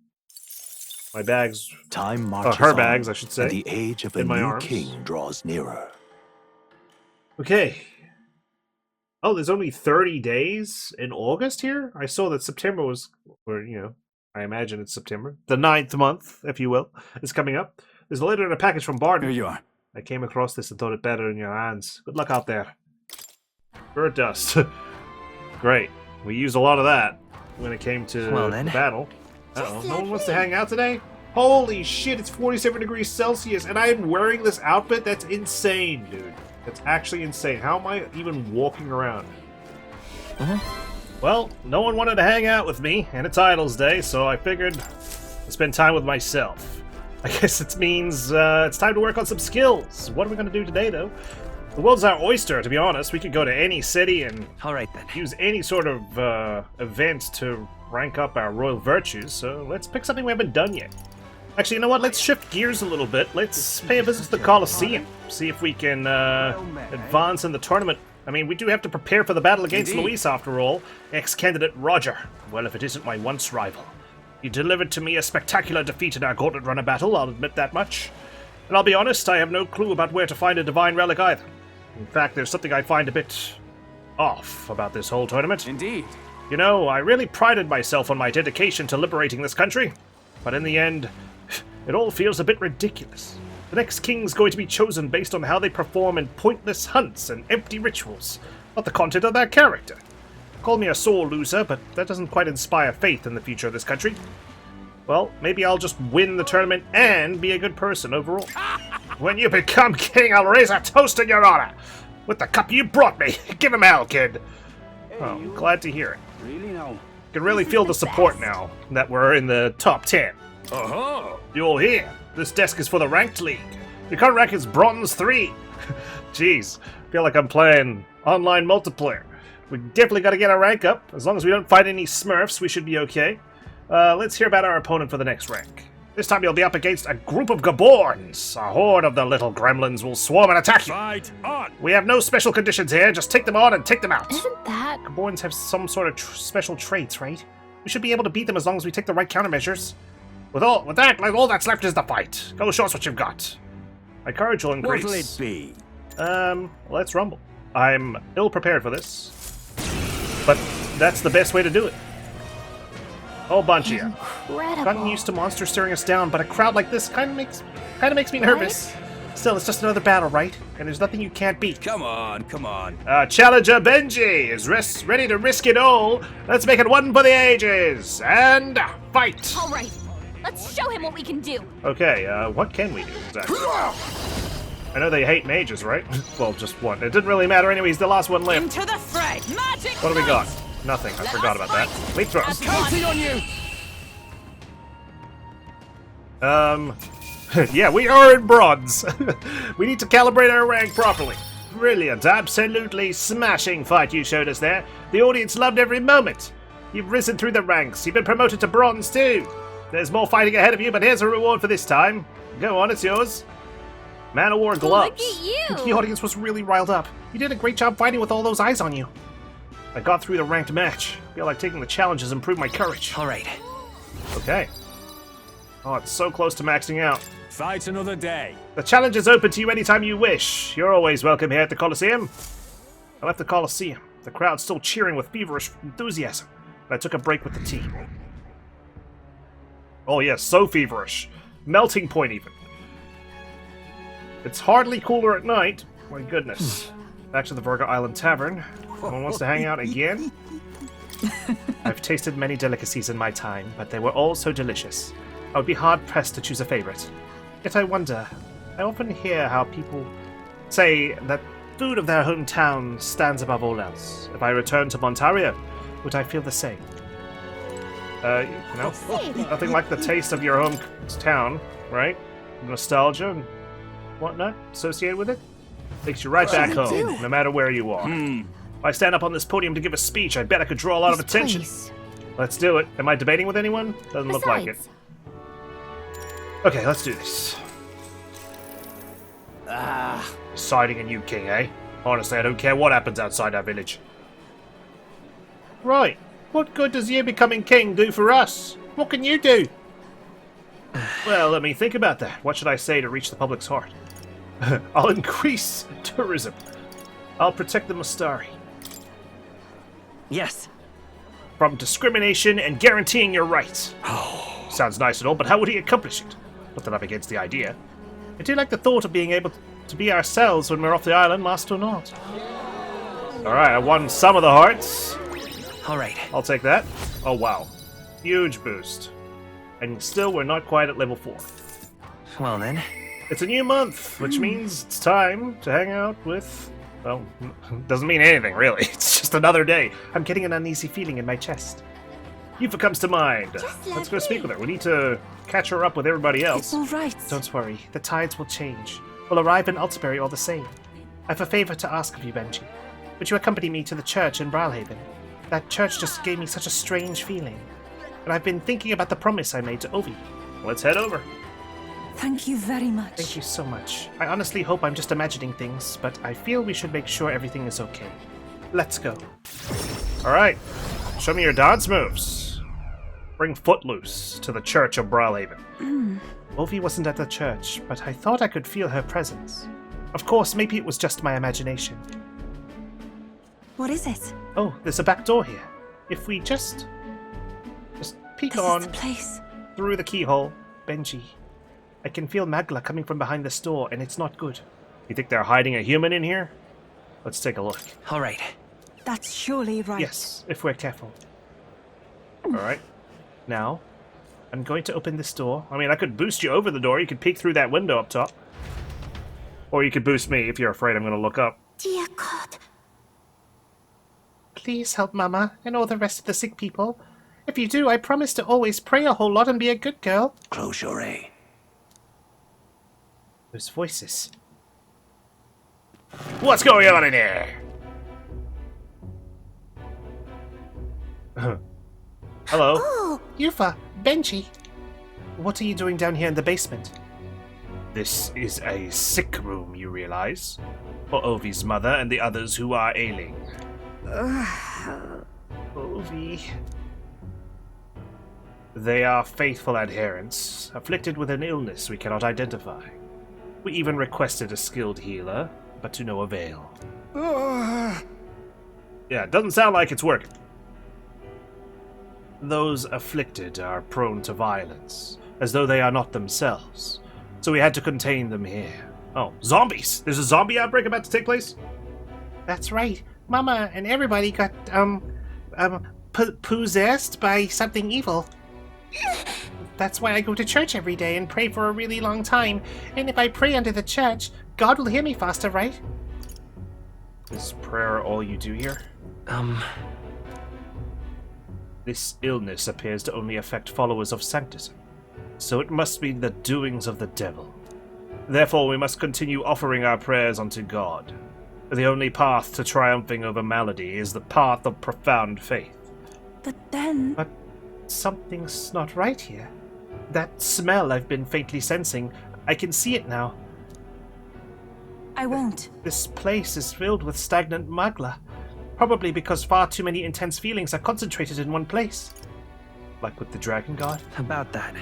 My bags... Time marches her on, bags, I should say. and the age of a in my new arms. king draws nearer. Okay. Oh, there's only 30 days in August here? I saw that September was, or, you know, I imagine it's September. The 9th month, if you will, is coming up. There's a letter and a package from Barton. Here you are. I came across this and thought it better in your hands. Good luck out there. Bird dust. Great. We used a lot of that when it came to Well then. the battle. Uh-oh, no one wants to hang out today? Holy shit, it's 47 degrees Celsius, and I am wearing this outfit? That's insane, dude. That's actually insane. How am I even walking around? Well, no one wanted to hang out with me, and it's Idols Day, so I figured I'd spend time with myself. I guess it means it's time to work on some skills. What are we going to do today, though? The world's our oyster, to be honest. We could go to any city and All right then. use any sort of event to rank up our royal virtues, so let's pick something we haven't done yet. Actually, you know what? Let's shift gears a little bit. Let's pay a visit to the Colosseum. See if we can advance in the tournament. I mean, we do have to prepare for the battle against Luis, after all. Ex-candidate Roger. Well, if it isn't my once rival. He delivered to me a spectacular defeat in our Gauntlet Runner battle, I'll admit that much. And I'll be honest, I have no clue about where to find a divine relic either. In fact, there's something I find a bit off about this whole tournament. Indeed. You know, I really prided myself on my dedication to liberating this country, but in the end, it all feels a bit ridiculous. The next king's going to be chosen based on how they perform in pointless hunts and empty rituals, not the content of their character. Call me a sore loser, but that doesn't quite inspire faith in the future of this country. Well, maybe I'll just win the tournament and be a good person overall. When you become king, I'll raise a toast in your honor. With the cup you brought me. Give him hell, kid. Oh, I'm glad to hear it. Really now? Can really feel the support now that we're in the top 10. Uh-huh. You'll hear. This desk is for the ranked league. Your current rank is bronze 3. Jeez, feel like I'm playing online multiplayer. We definitely got to get our rank up. As long as we don't fight any smurfs, we should be okay. Let's hear about our opponent for the next rank. This time you'll be up against a group of Gaborns. A horde of the little gremlins will swarm and attack you. Fight on! We have no special conditions here. Just take them on and take them out. Isn't that... Gaborns have some sort of special traits, right? We should be able to beat them as long as we take the right countermeasures. With all that's left is the fight. Go show us what you've got. My courage will increase. What'll it be? Let's rumble. I'm ill prepared for this, but that's the best way to do it. Whole bunch of you. incredible? Gotten used to monsters staring us down, but a crowd like this kind of makes me nervous. Still, it's just another battle, right? And there's nothing you can't beat. Come on, come on. Challenger Benji is ready to risk it all. Let's make it one for the ages and fight. All right, let's show him what we can do. Okay, what can we do exactly? I know they hate mages, right? Well, just one. It didn't really matter anyway. He's the last one left. Into the fray, magic. What do we got? knight! Nothing. I Let forgot us about that. fight Leap thrust. as Counting on you! Yeah, we are in bronze. We need to calibrate our rank properly. Brilliant, absolutely smashing fight you showed us there. The audience loved every moment. You've risen through the ranks. You've been promoted to bronze too. There's more fighting ahead of you, but here's a reward for this time. Go on, it's yours. Man of War gloves. Look at you! The audience was really riled up. You did a great job fighting with all those eyes on you. I got through the ranked match. Feel like taking the challenges improved my courage. All right. Okay. Oh, it's so close to maxing out. Fight another day. The challenge is open to you anytime you wish. You're always welcome here at the Colosseum. I left the Colosseum. The crowd still cheering with feverish enthusiasm. And I took a break with the team. Oh yes, so feverish. Melting point even. It's hardly cooler at night. My goodness. Back to the Virga Island Tavern. Someone wants to hang out again? I've tasted many delicacies in my time, but they were all so delicious. I would be hard-pressed to choose a favorite. Yet I wonder, I often hear how people say that food of their hometown stands above all else. If I return to Montario, would I feel the same? No. Nothing like the taste of your hometown, right? Nostalgia and whatnot associated with it. Takes you right back home, no matter where you are. If I stand up on this podium to give a speech, I bet I could draw a lot of attention. Let's do it. Am I debating with anyone? Doesn't look like it. Okay, let's do this. Deciding a new king, eh? Honestly, I don't care what happens outside our village. Right. What good does you becoming king do for us? What can you do? Well, let me think about that. What should I say to reach the public's heart? I'll increase tourism. I'll protect the Mustari Yes. from discrimination and guaranteeing your rights. Sounds nice and all, but how would he accomplish it? Not that I'm against the idea. I do like the thought of being able to be ourselves when we're off the island, lost or not. Alright, I won some of the hearts. All right. I'll take that. Oh wow. Huge boost. And still we're not quite at level 4. Well then. It's a new month, which means it's time to hang out with... Well, doesn't mean anything, really. It's just another day. I'm getting an uneasy feeling in my chest. Eupha comes to mind. Let's go speak with her. We need to catch her up with everybody else. It's all right. Don't worry, the tides will change. We'll arrive in Altbury all the same. I have a favor to ask of you, Benji. Would you accompany me to the church in Bralhaven? That church just gave me such a strange feeling. And I've been thinking about the promise I made to Ovi. Let's head over. Thank you very much. Thank you so much. I honestly hope I'm just imagining things, but I feel we should make sure everything is okay. Let's go. Alright. Show me your dance moves. Bring Footloose to the Church of Bralhaven. Ovi wasn't at the church, but I thought I could feel her presence. Of course, maybe it was just my imagination. What is it? Oh, there's a back door here. If we just peek This on is the place. through the keyhole, Benji. I can feel Magla coming from behind this door, and it's not good. You think they're hiding a human in here? Let's take a look. All right. That's surely right. Yes, if we're careful. Alright. Now, I'm going to open this door. I mean, I could boost you over the door. You could peek through that window up top. Or you could boost me if you're afraid I'm going to look up. Dear God. Please help Mama and all the rest of the sick people. If you do, I promise to always pray a whole lot and be a good girl. Close your eye. Those voices. What's going on in here? Hello. Oh, Eupha, Benji. What are you doing down here in the basement? This is a sick room, you realize? For Ovi's mother and the others who are ailing. Ovi. They are faithful adherents, afflicted with an illness we cannot identify. We even requested a skilled healer, but to no avail. Yeah, it doesn't sound like it's working. Those afflicted are prone to violence, as though they are not themselves. So we had to contain them here. Oh, zombies! There's a zombie outbreak about to take place? That's right. Mama and everybody got, possessed by something evil. That's why I go to church every day and pray for a really long time. And if I pray under the church, God will hear me faster, right? Is prayer all you do here? This illness appears to only affect followers of Sanctism. So it must be the doings of the devil. Therefore we must continue offering our prayers unto God. The only path to triumphing over malady is the path of profound faith. But then... But something's not right here. That smell I've been faintly sensing, I can see it now. I won't. This place is filled with stagnant magla. Probably because far too many intense feelings are concentrated in one place. Like with the Dragon God. About that.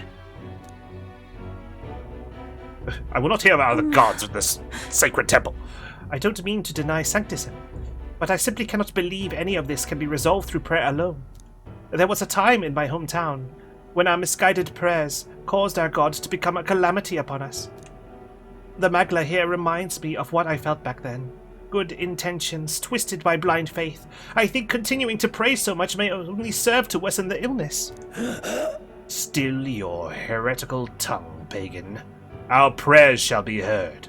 I will not hear about the gods of this sacred temple. I don't mean to deny sanctism, but I simply cannot believe any of this can be resolved through prayer alone. There was a time in my hometown when our misguided prayers caused our God to become a calamity upon us. The magla here reminds me of what I felt back then. Good intentions, twisted by blind faith. I think continuing to pray so much may only serve to worsen the illness. Still your heretical tongue, pagan. Our prayers shall be heard.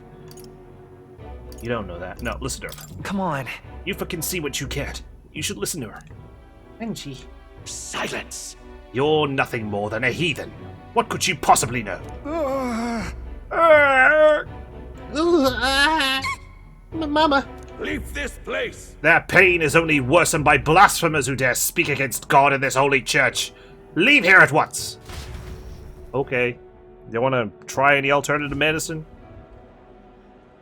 You don't know that. No, listen to her. Come on. Eupha can see what you can't. You should listen to her. Benji. Silence! You're nothing more than a heathen. What could she possibly know? Mama. Leave this place! Their pain is only worsened by blasphemers who dare speak against God in this holy church. Leave here at once! Okay. You want to try any alternative medicine?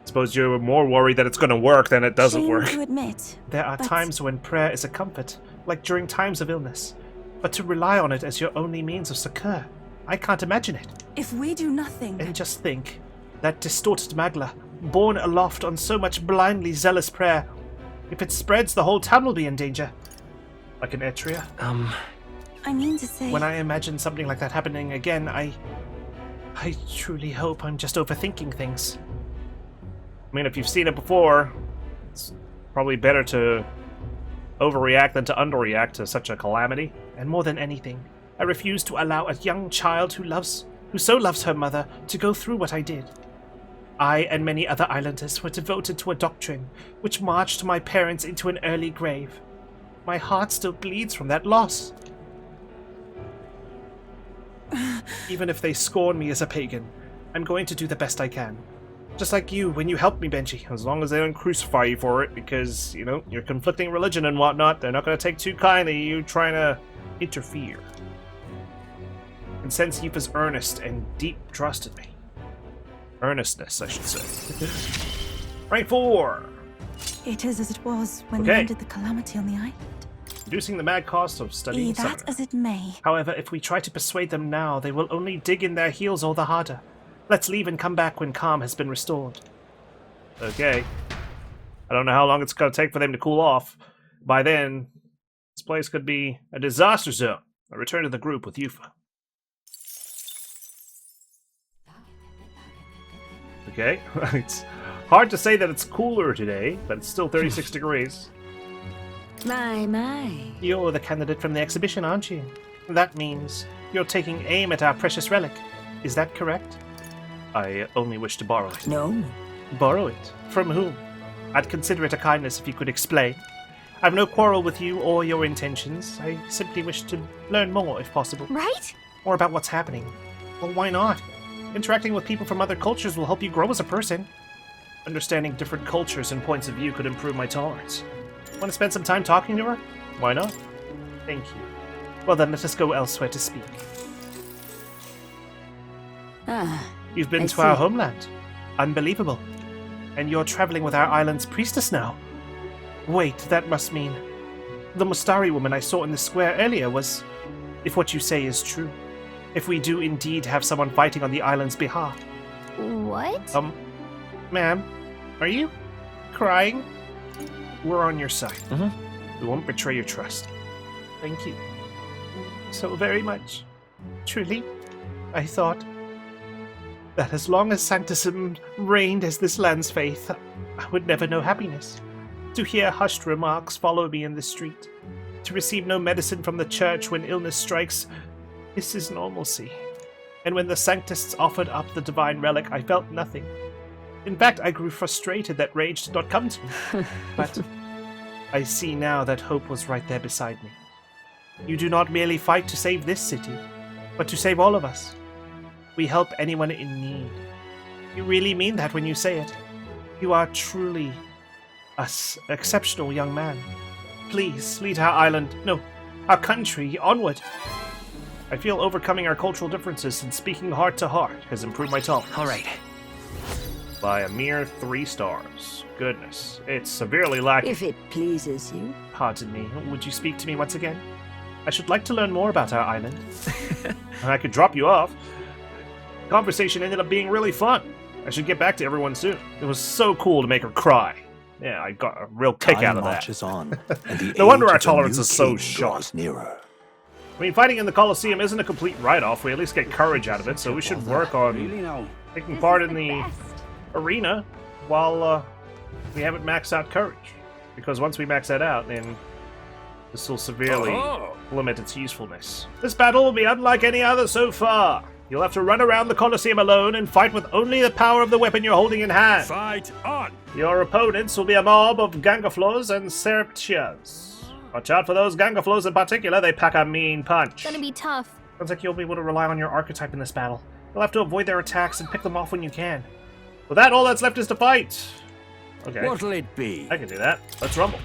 Suppose you're more worried that it's going to work than it doesn't Shame work. to admit. There are But- times when prayer is a comfort, like during times of illness. But to rely on it as your only means of succor, I can't imagine it. If we do nothing... And just think, that distorted magla, borne aloft on so much blindly zealous prayer, if it spreads, the whole town will be in danger. Like an Etria. I mean to say... When I imagine something like that happening again, I truly hope I'm just overthinking things. I mean, if you've seen it before, it's probably better to overreact than to underreact to such a calamity. And more than anything, I refuse to allow a young child who so loves her mother, to go through what I did. I and many other islanders were devoted to a doctrine which marched my parents into an early grave. My heart still bleeds from that loss. Even if they scorn me as a pagan, I'm going to do the best I can. Just like you when you helped me, Benji. As long as they don't crucify you for it, because, you know, you're conflicting religion and whatnot, they're not going to take too kindly you trying to interfere. And sense Eupha's earnest and deep trust in me. Earnestness, I should say. Rank 4! It is as it was when Okay. we ended the calamity on the island. Reducing the mad cost of Be studying that summoner. as it may. However, if we try to persuade them now, they will only dig in their heels all the harder. Let's leave and come back when calm has been restored. Okay. I don't know how long it's going to take for them to cool off. By then, this place could be a disaster zone. I return to the group with Eupha. Okay. It's hard to say that it's cooler today, but it's still 36 degrees. My. You're the candidate from the exhibition, aren't you? That means you're taking aim at our precious relic. Is that correct? I only wish to borrow it. No. Borrow it? From whom? I'd consider it a kindness if you could explain. I've no quarrel with you or your intentions. I simply wish to learn more, if possible. Right? Or about what's happening. Well, why not? Interacting with people from other cultures will help you grow as a person. Understanding different cultures and points of view could improve my tolerance. Want to spend some time talking to her? Why not? Thank you. Well then, let us go elsewhere to speak. You've been I to our see. homeland. Unbelievable. And you're traveling with our island's priestess now. Wait, that must mean... The Mustari woman I saw in the square earlier was... If what you say is true. If we do indeed have someone fighting on the island's behalf. What? Ma'am, are you crying? We're on your side. We won't betray your trust. Thank you. So very much. Truly, I thought that as long as Sanctism reigned as this land's faith, I would never know happiness. To hear hushed remarks follow me in the street, to receive no medicine from the church when illness strikes, this is normalcy. And when the Sanctists offered up the divine relic, I felt nothing. In fact, I grew frustrated that rage did not come to me. But I see now that hope was right there beside me. You do not merely fight to save this city, but to save all of us. We help anyone in need. You really mean that when you say it. You are truly an exceptional young man. Please, lead our island, no, our country, onward. I feel overcoming our cultural differences and speaking heart to heart has improved my tolerance. All right. By a mere 3 stars. Goodness, it's severely lacking. If it pleases you. Pardon me, would you speak to me once again? I should like to learn more about our island. I could drop you off. Conversation ended up being really fun. I should get back to everyone soon. It was so cool to make her cry. Yeah, I got a real kick Time out of that. marches on, and the No wonder age our of a tolerance new is so king short. draws nearer. I mean, fighting in the Colosseum isn't a complete write-off. We at least get courage out of it, so we should work on taking part in the arena while we haven't maxed out courage. Because once we max that out, then this will severely limit its usefulness. This battle will be unlike any other so far. You'll have to run around the Colosseum alone and fight with only the power of the weapon you're holding in hand. Fight on! Your opponents will be a mob of Gangaflors and Seraptias. Watch out for those Gangaflors in particular, they pack a mean punch. Gonna be tough. Sounds like you'll be able to rely on your archetype in this battle. You'll have to avoid their attacks and pick them off when you can. With that, all that's left is to fight. Okay, What'll it be? I can do that. Let's rumble.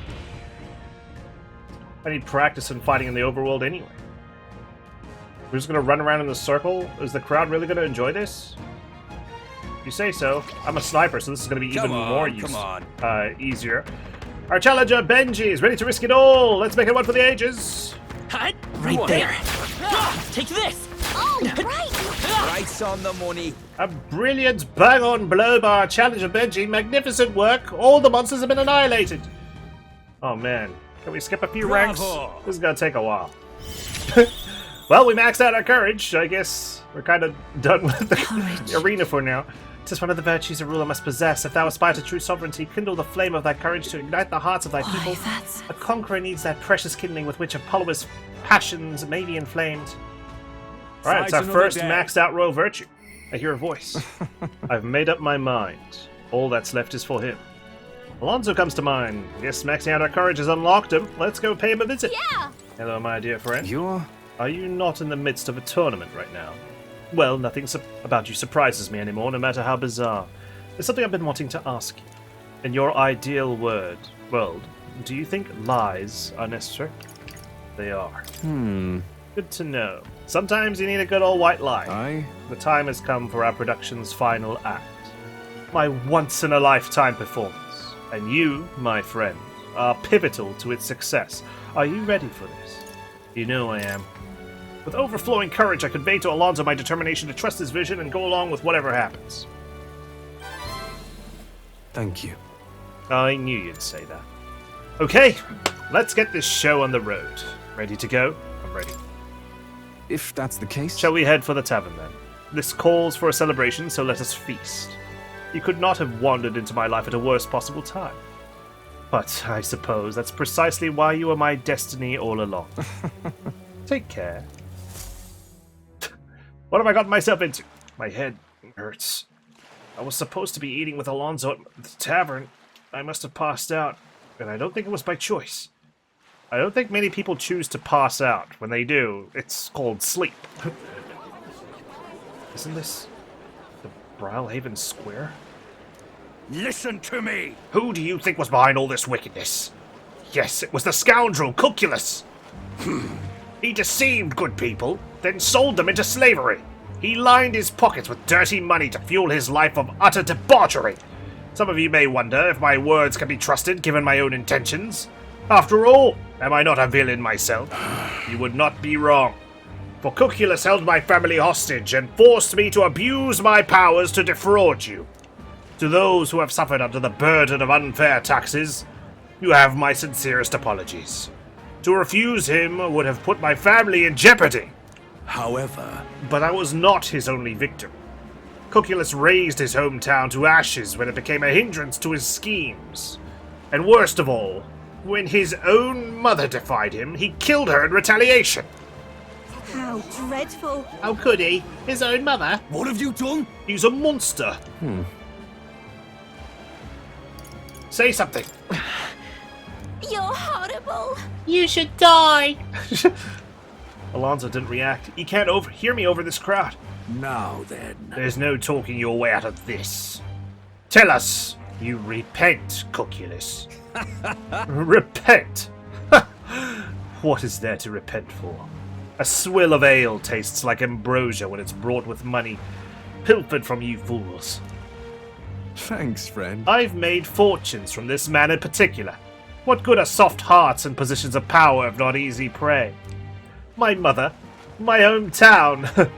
I need practice in fighting in the overworld anyway. We're just gonna run around in a circle? Is the crowd really gonna enjoy this? If you say so. I'm a sniper, so this is gonna be even more easier. Our challenger, Benji, is ready to risk it all. Let's make it one for the ages. Right there. Take this. Oh, right! Price on the money. A brilliant bang-on blow by our challenger, Benji. Magnificent work. All the monsters have been annihilated. Oh, man. Can we skip a few ranks? This is gonna take a while. Well, we maxed out our courage. I guess we're kind of done with the arena for now. 'Tis one of the virtues a ruler must possess. If thou aspire to true sovereignty, kindle the flame of thy courage to ignite the hearts of thy people. A conqueror needs that precious kindling with which Apollo's passions may be inflamed. Alright, it's our first maxed out royal virtue. I hear a voice. I've made up my mind. All that's left is for him. Alonzo comes to mind. Yes, maxing out our courage has unlocked him. Let's go pay him a visit. Yeah! Hello, my dear friend. You're... Are you not in the midst of a tournament right now? Well, nothing about you surprises me anymore, no matter how bizarre. There's something I've been wanting to ask you. In your ideal world, do you think lies are necessary? They are. Good to know. Sometimes you need a good old white lie. The time has come for our production's final act. My once-in-a-lifetime performance. And you, my friend, are pivotal to its success. Are you ready for this? You know I am. With overflowing courage, I convey to Alonzo my determination to trust his vision and go along with whatever happens. Thank you. I knew you'd say that. Okay, let's get this show on the road. Ready to go? I'm ready. If that's the case... Shall we head for the tavern, then? This calls for a celebration, so let us feast. You could not have wandered into my life at a worst possible time. But I suppose that's precisely why you were my destiny all along. Take care. What have I gotten myself into? My head hurts. I was supposed to be eating with Alonzo at the tavern. I must have passed out, and I don't think it was by choice. I don't think many people choose to pass out. When they do, it's called sleep. Isn't this the Brilhaven Square? Listen to me! Who do you think was behind all this wickedness? Yes, it was the scoundrel Cuculus. He deceived good people, then sold them into slavery. He lined his pockets with dirty money to fuel his life of utter debauchery. Some of you may wonder if my words can be trusted given my own intentions. After all, am I not a villain myself? You would not be wrong. For Cuculus held my family hostage and forced me to abuse my powers to defraud you. To those who have suffered under the burden of unfair taxes, you have my sincerest apologies. To refuse him would have put my family in jeopardy. However... But I was not his only victim. Cuculus razed his hometown to ashes when it became a hindrance to his schemes. And worst of all, when his own mother defied him, he killed her in retaliation. How dreadful. How could he? His own mother? What have you done? He's a monster. Say something. You're horrible. You should die! Alonzo didn't react. He can't hear me over this crowd. Now then. There's no talking your way out of this. Tell us, you repent, Coculus. Repent? What is there to repent for? A swill of ale tastes like ambrosia when it's brought with money, pilfered from you fools. Thanks, friend. I've made fortunes from this man in particular. What good are soft hearts and positions of power if not easy prey? My mother, my hometown,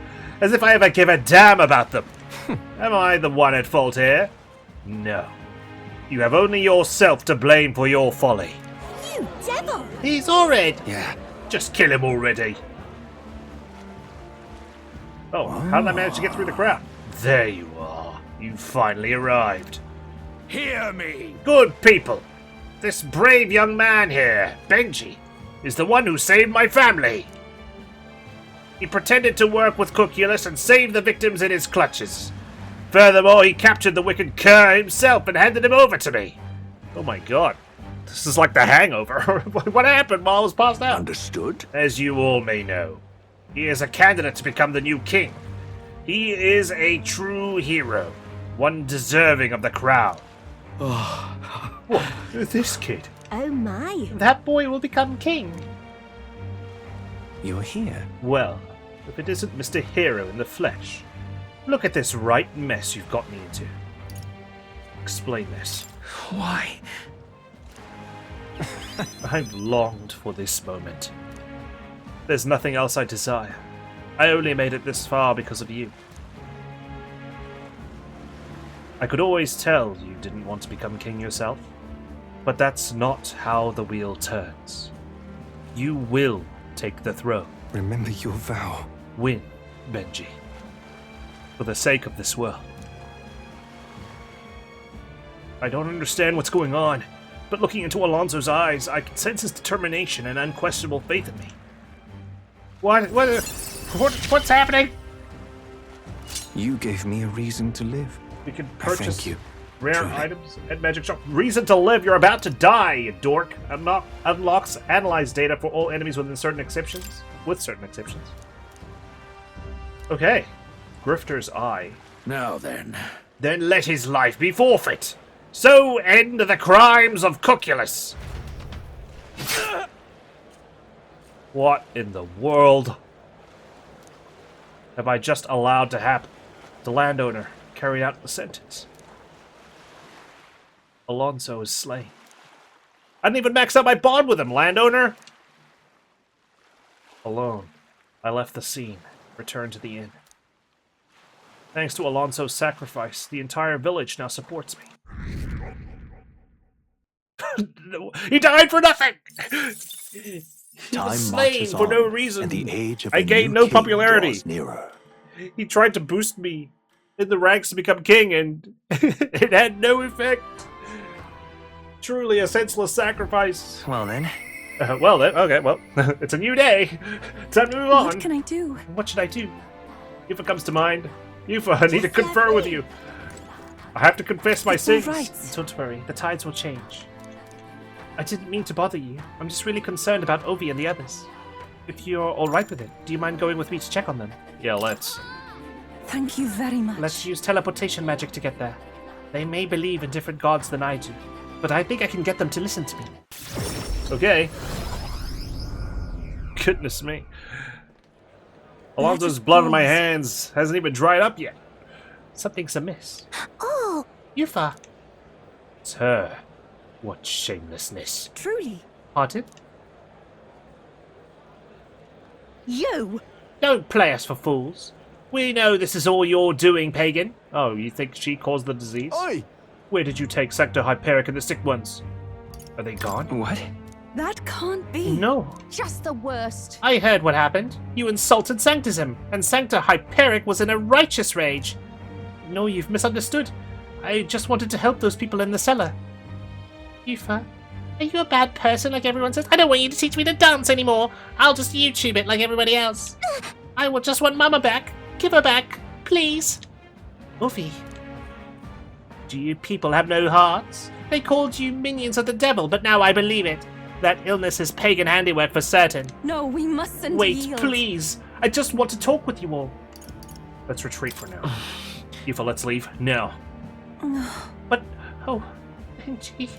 as if I ever give a damn about them. Am I the one at fault here? No. You have only yourself to blame for your folly. You devil! He's horrid! Yeah. Just kill him already. Oh, how did I manage to get through the crowd? There you are. You finally arrived. Hear me! Good people. This brave young man here, Benji, is the one who saved my family. He pretended to work with Coculus and saved the victims in his clutches. Furthermore, he captured the wicked cur himself and handed him over to me. Oh my god. This is like the Hangover. What happened while I was passed out? Understood? As you all may know, he is a candidate to become the new king. He is a true hero, one deserving of the crown. What? This kid? Oh my. That boy will become king. You're here. Well, if it isn't Mr. Hero in the flesh. Look at this right mess you've got me into. Explain this. Why? I've longed for this moment. There's nothing else I desire. I only made it this far because of you. I could always tell you didn't want to become king yourself, but that's not how the wheel turns. You will take the throne. Remember your vow. Win, Benji. For the sake of this world. I don't understand what's going on, but looking into Alonzo's eyes, I can sense his determination and unquestionable faith in me. What's happening? You gave me a reason to live. We can I purchase thank you. rare Truly. items at Magic Shop. Reason to live, you're about to die, you dork. Unlocks analyze data for all enemies with certain exceptions. Okay. Grifter's Eye. Now then. Then let his life be forfeit. So end the crimes of Coculus. What in the world have I just allowed to happen? The landowner carried out the sentence. Alonzo is slain. I didn't even max out my bond with him, landowner! Alone, I left the scene, returned to the inn. Thanks to Alonzo's sacrifice, the entire village now supports me. He died for nothing! He Time was slain marches for no on, reason. and the age of I a gained new no king popularity. draws nearer. He tried to boost me in the ranks to become king, and it had no effect. Truly a senseless sacrifice. Well then. Okay, well, it's a new day. Time to move on. What can I do? What should I do? Eupha comes to mind. Eupha, I need to confer with you. I have to confess my It's all sins. right. Don't worry, the tides will change. I didn't mean to bother you. I'm just really concerned about Ovi and the others. If you're alright with it, do you mind going with me to check on them? Yeah, let's. Thank you very much. Let's use teleportation magic to get there. They may believe in different gods than I do, but I think I can get them to listen to me. Okay. Goodness me. Alonzo's blood on my hands hasn't even dried up yet. Something's amiss. Oh, Eupha. It's her. What shamelessness. truly. Haunted? You! Don't play us for fools. We know this is all your doing, pagan. Oh, you think she caused the disease? Oi! Where did you take Sector Hyperic and the sick ones? Are they gone? What? That can't be. No. Just the worst. I heard what happened. You insulted Sanctism, and Sancta Hyperic was in a righteous rage. No, you've misunderstood. I just wanted to help those people in the cellar. Eupha, are you a bad person like everyone says? I don't want you to teach me to dance anymore. I'll just YouTube it like everybody else. I will just want Mama back. Give her back, please. Uffy. Do you people have no hearts? They called you minions of the devil, but now I believe it. That illness is pagan handiwork for certain. No, we mustn't Wait, yield. please. I just want to talk with you all. Let's retreat for now. Eupha, let's leave. No. But, oh, Benji.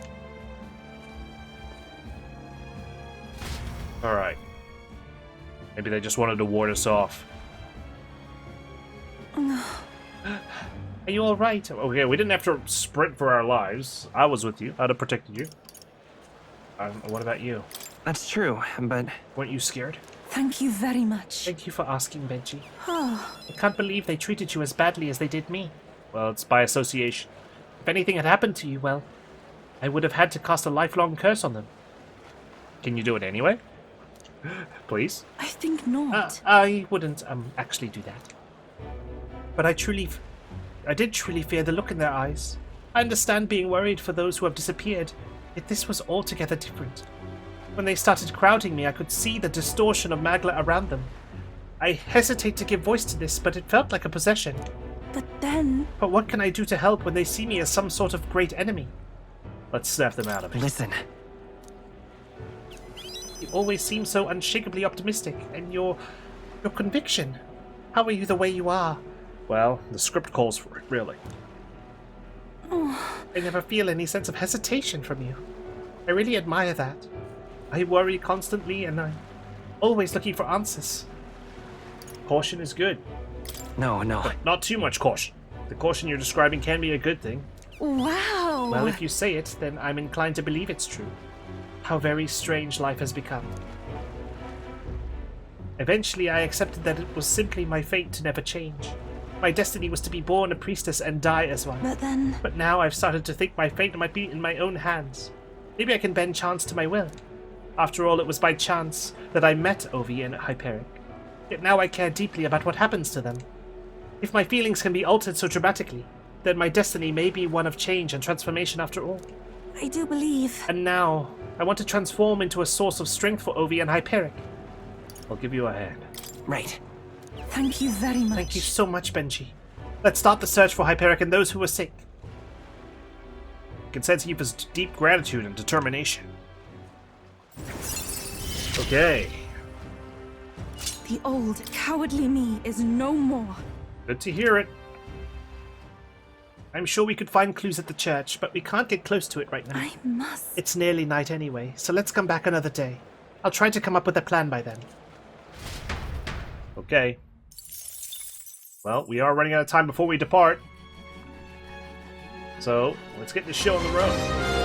Alright. Maybe they just wanted to ward us off. Are you alright? Okay, we didn't have to sprint for our lives. I was with you. I'd have protected you. What about you? That's true, but Weren't you scared? Thank you very much. Thank you for asking, Benji. Oh, I can't believe they treated you as badly as they did me. Well, it's by association. If anything had happened to you, well, I would have had to cast a lifelong curse on them. Can you do it anyway? Please? I think not. I wouldn't actually do that. But I did truly fear the look in their eyes. I understand being worried for those who have disappeared, yet this was altogether different. When they started crowding me, I could see the distortion of Magla around them. I hesitate to give voice to this, but it felt like a possession. But then... But what can I do to help when they see me as some sort of great enemy? Let's snap them out of it. listen. You always seem so unshakably optimistic, and your conviction. How are you the way you are? Well, the script calls for it, really. I never feel any sense of hesitation from you. I really admire that. I worry constantly, and I'm always looking for answers. Caution is good, No. but not too much caution. The caution you're describing can be a good thing. Wow! Well, if you say it, then I'm inclined to believe it's true. How very strange life has become. Eventually, I accepted that it was simply my fate to never change. My destiny was to be born a priestess and die as one. But then... But now I've started to think my fate might be in my own hands. Maybe I can bend chance to my will. After all, it was by chance that I met Ovi and Hyperic. Yet now I care deeply about what happens to them. If my feelings can be altered so dramatically, then my destiny may be one of change and transformation after all. I do believe... And now, I want to transform into a source of strength for Ovi and Hyperic. I'll give you a hand. Right. Thank you very much. Thank you so much, Benji. Let's start the search for Hyperic and those who are sick. I can sense Eupha's deep gratitude and determination. Okay. The old, cowardly me is no more. Good to hear it. I'm sure we could find clues at the church, but we can't get close to it right now. I must... It's nearly night anyway, so let's come back another day. I'll try to come up with a plan by then. Okay. Well, we are running out of time before we depart. So, let's get this show on the road.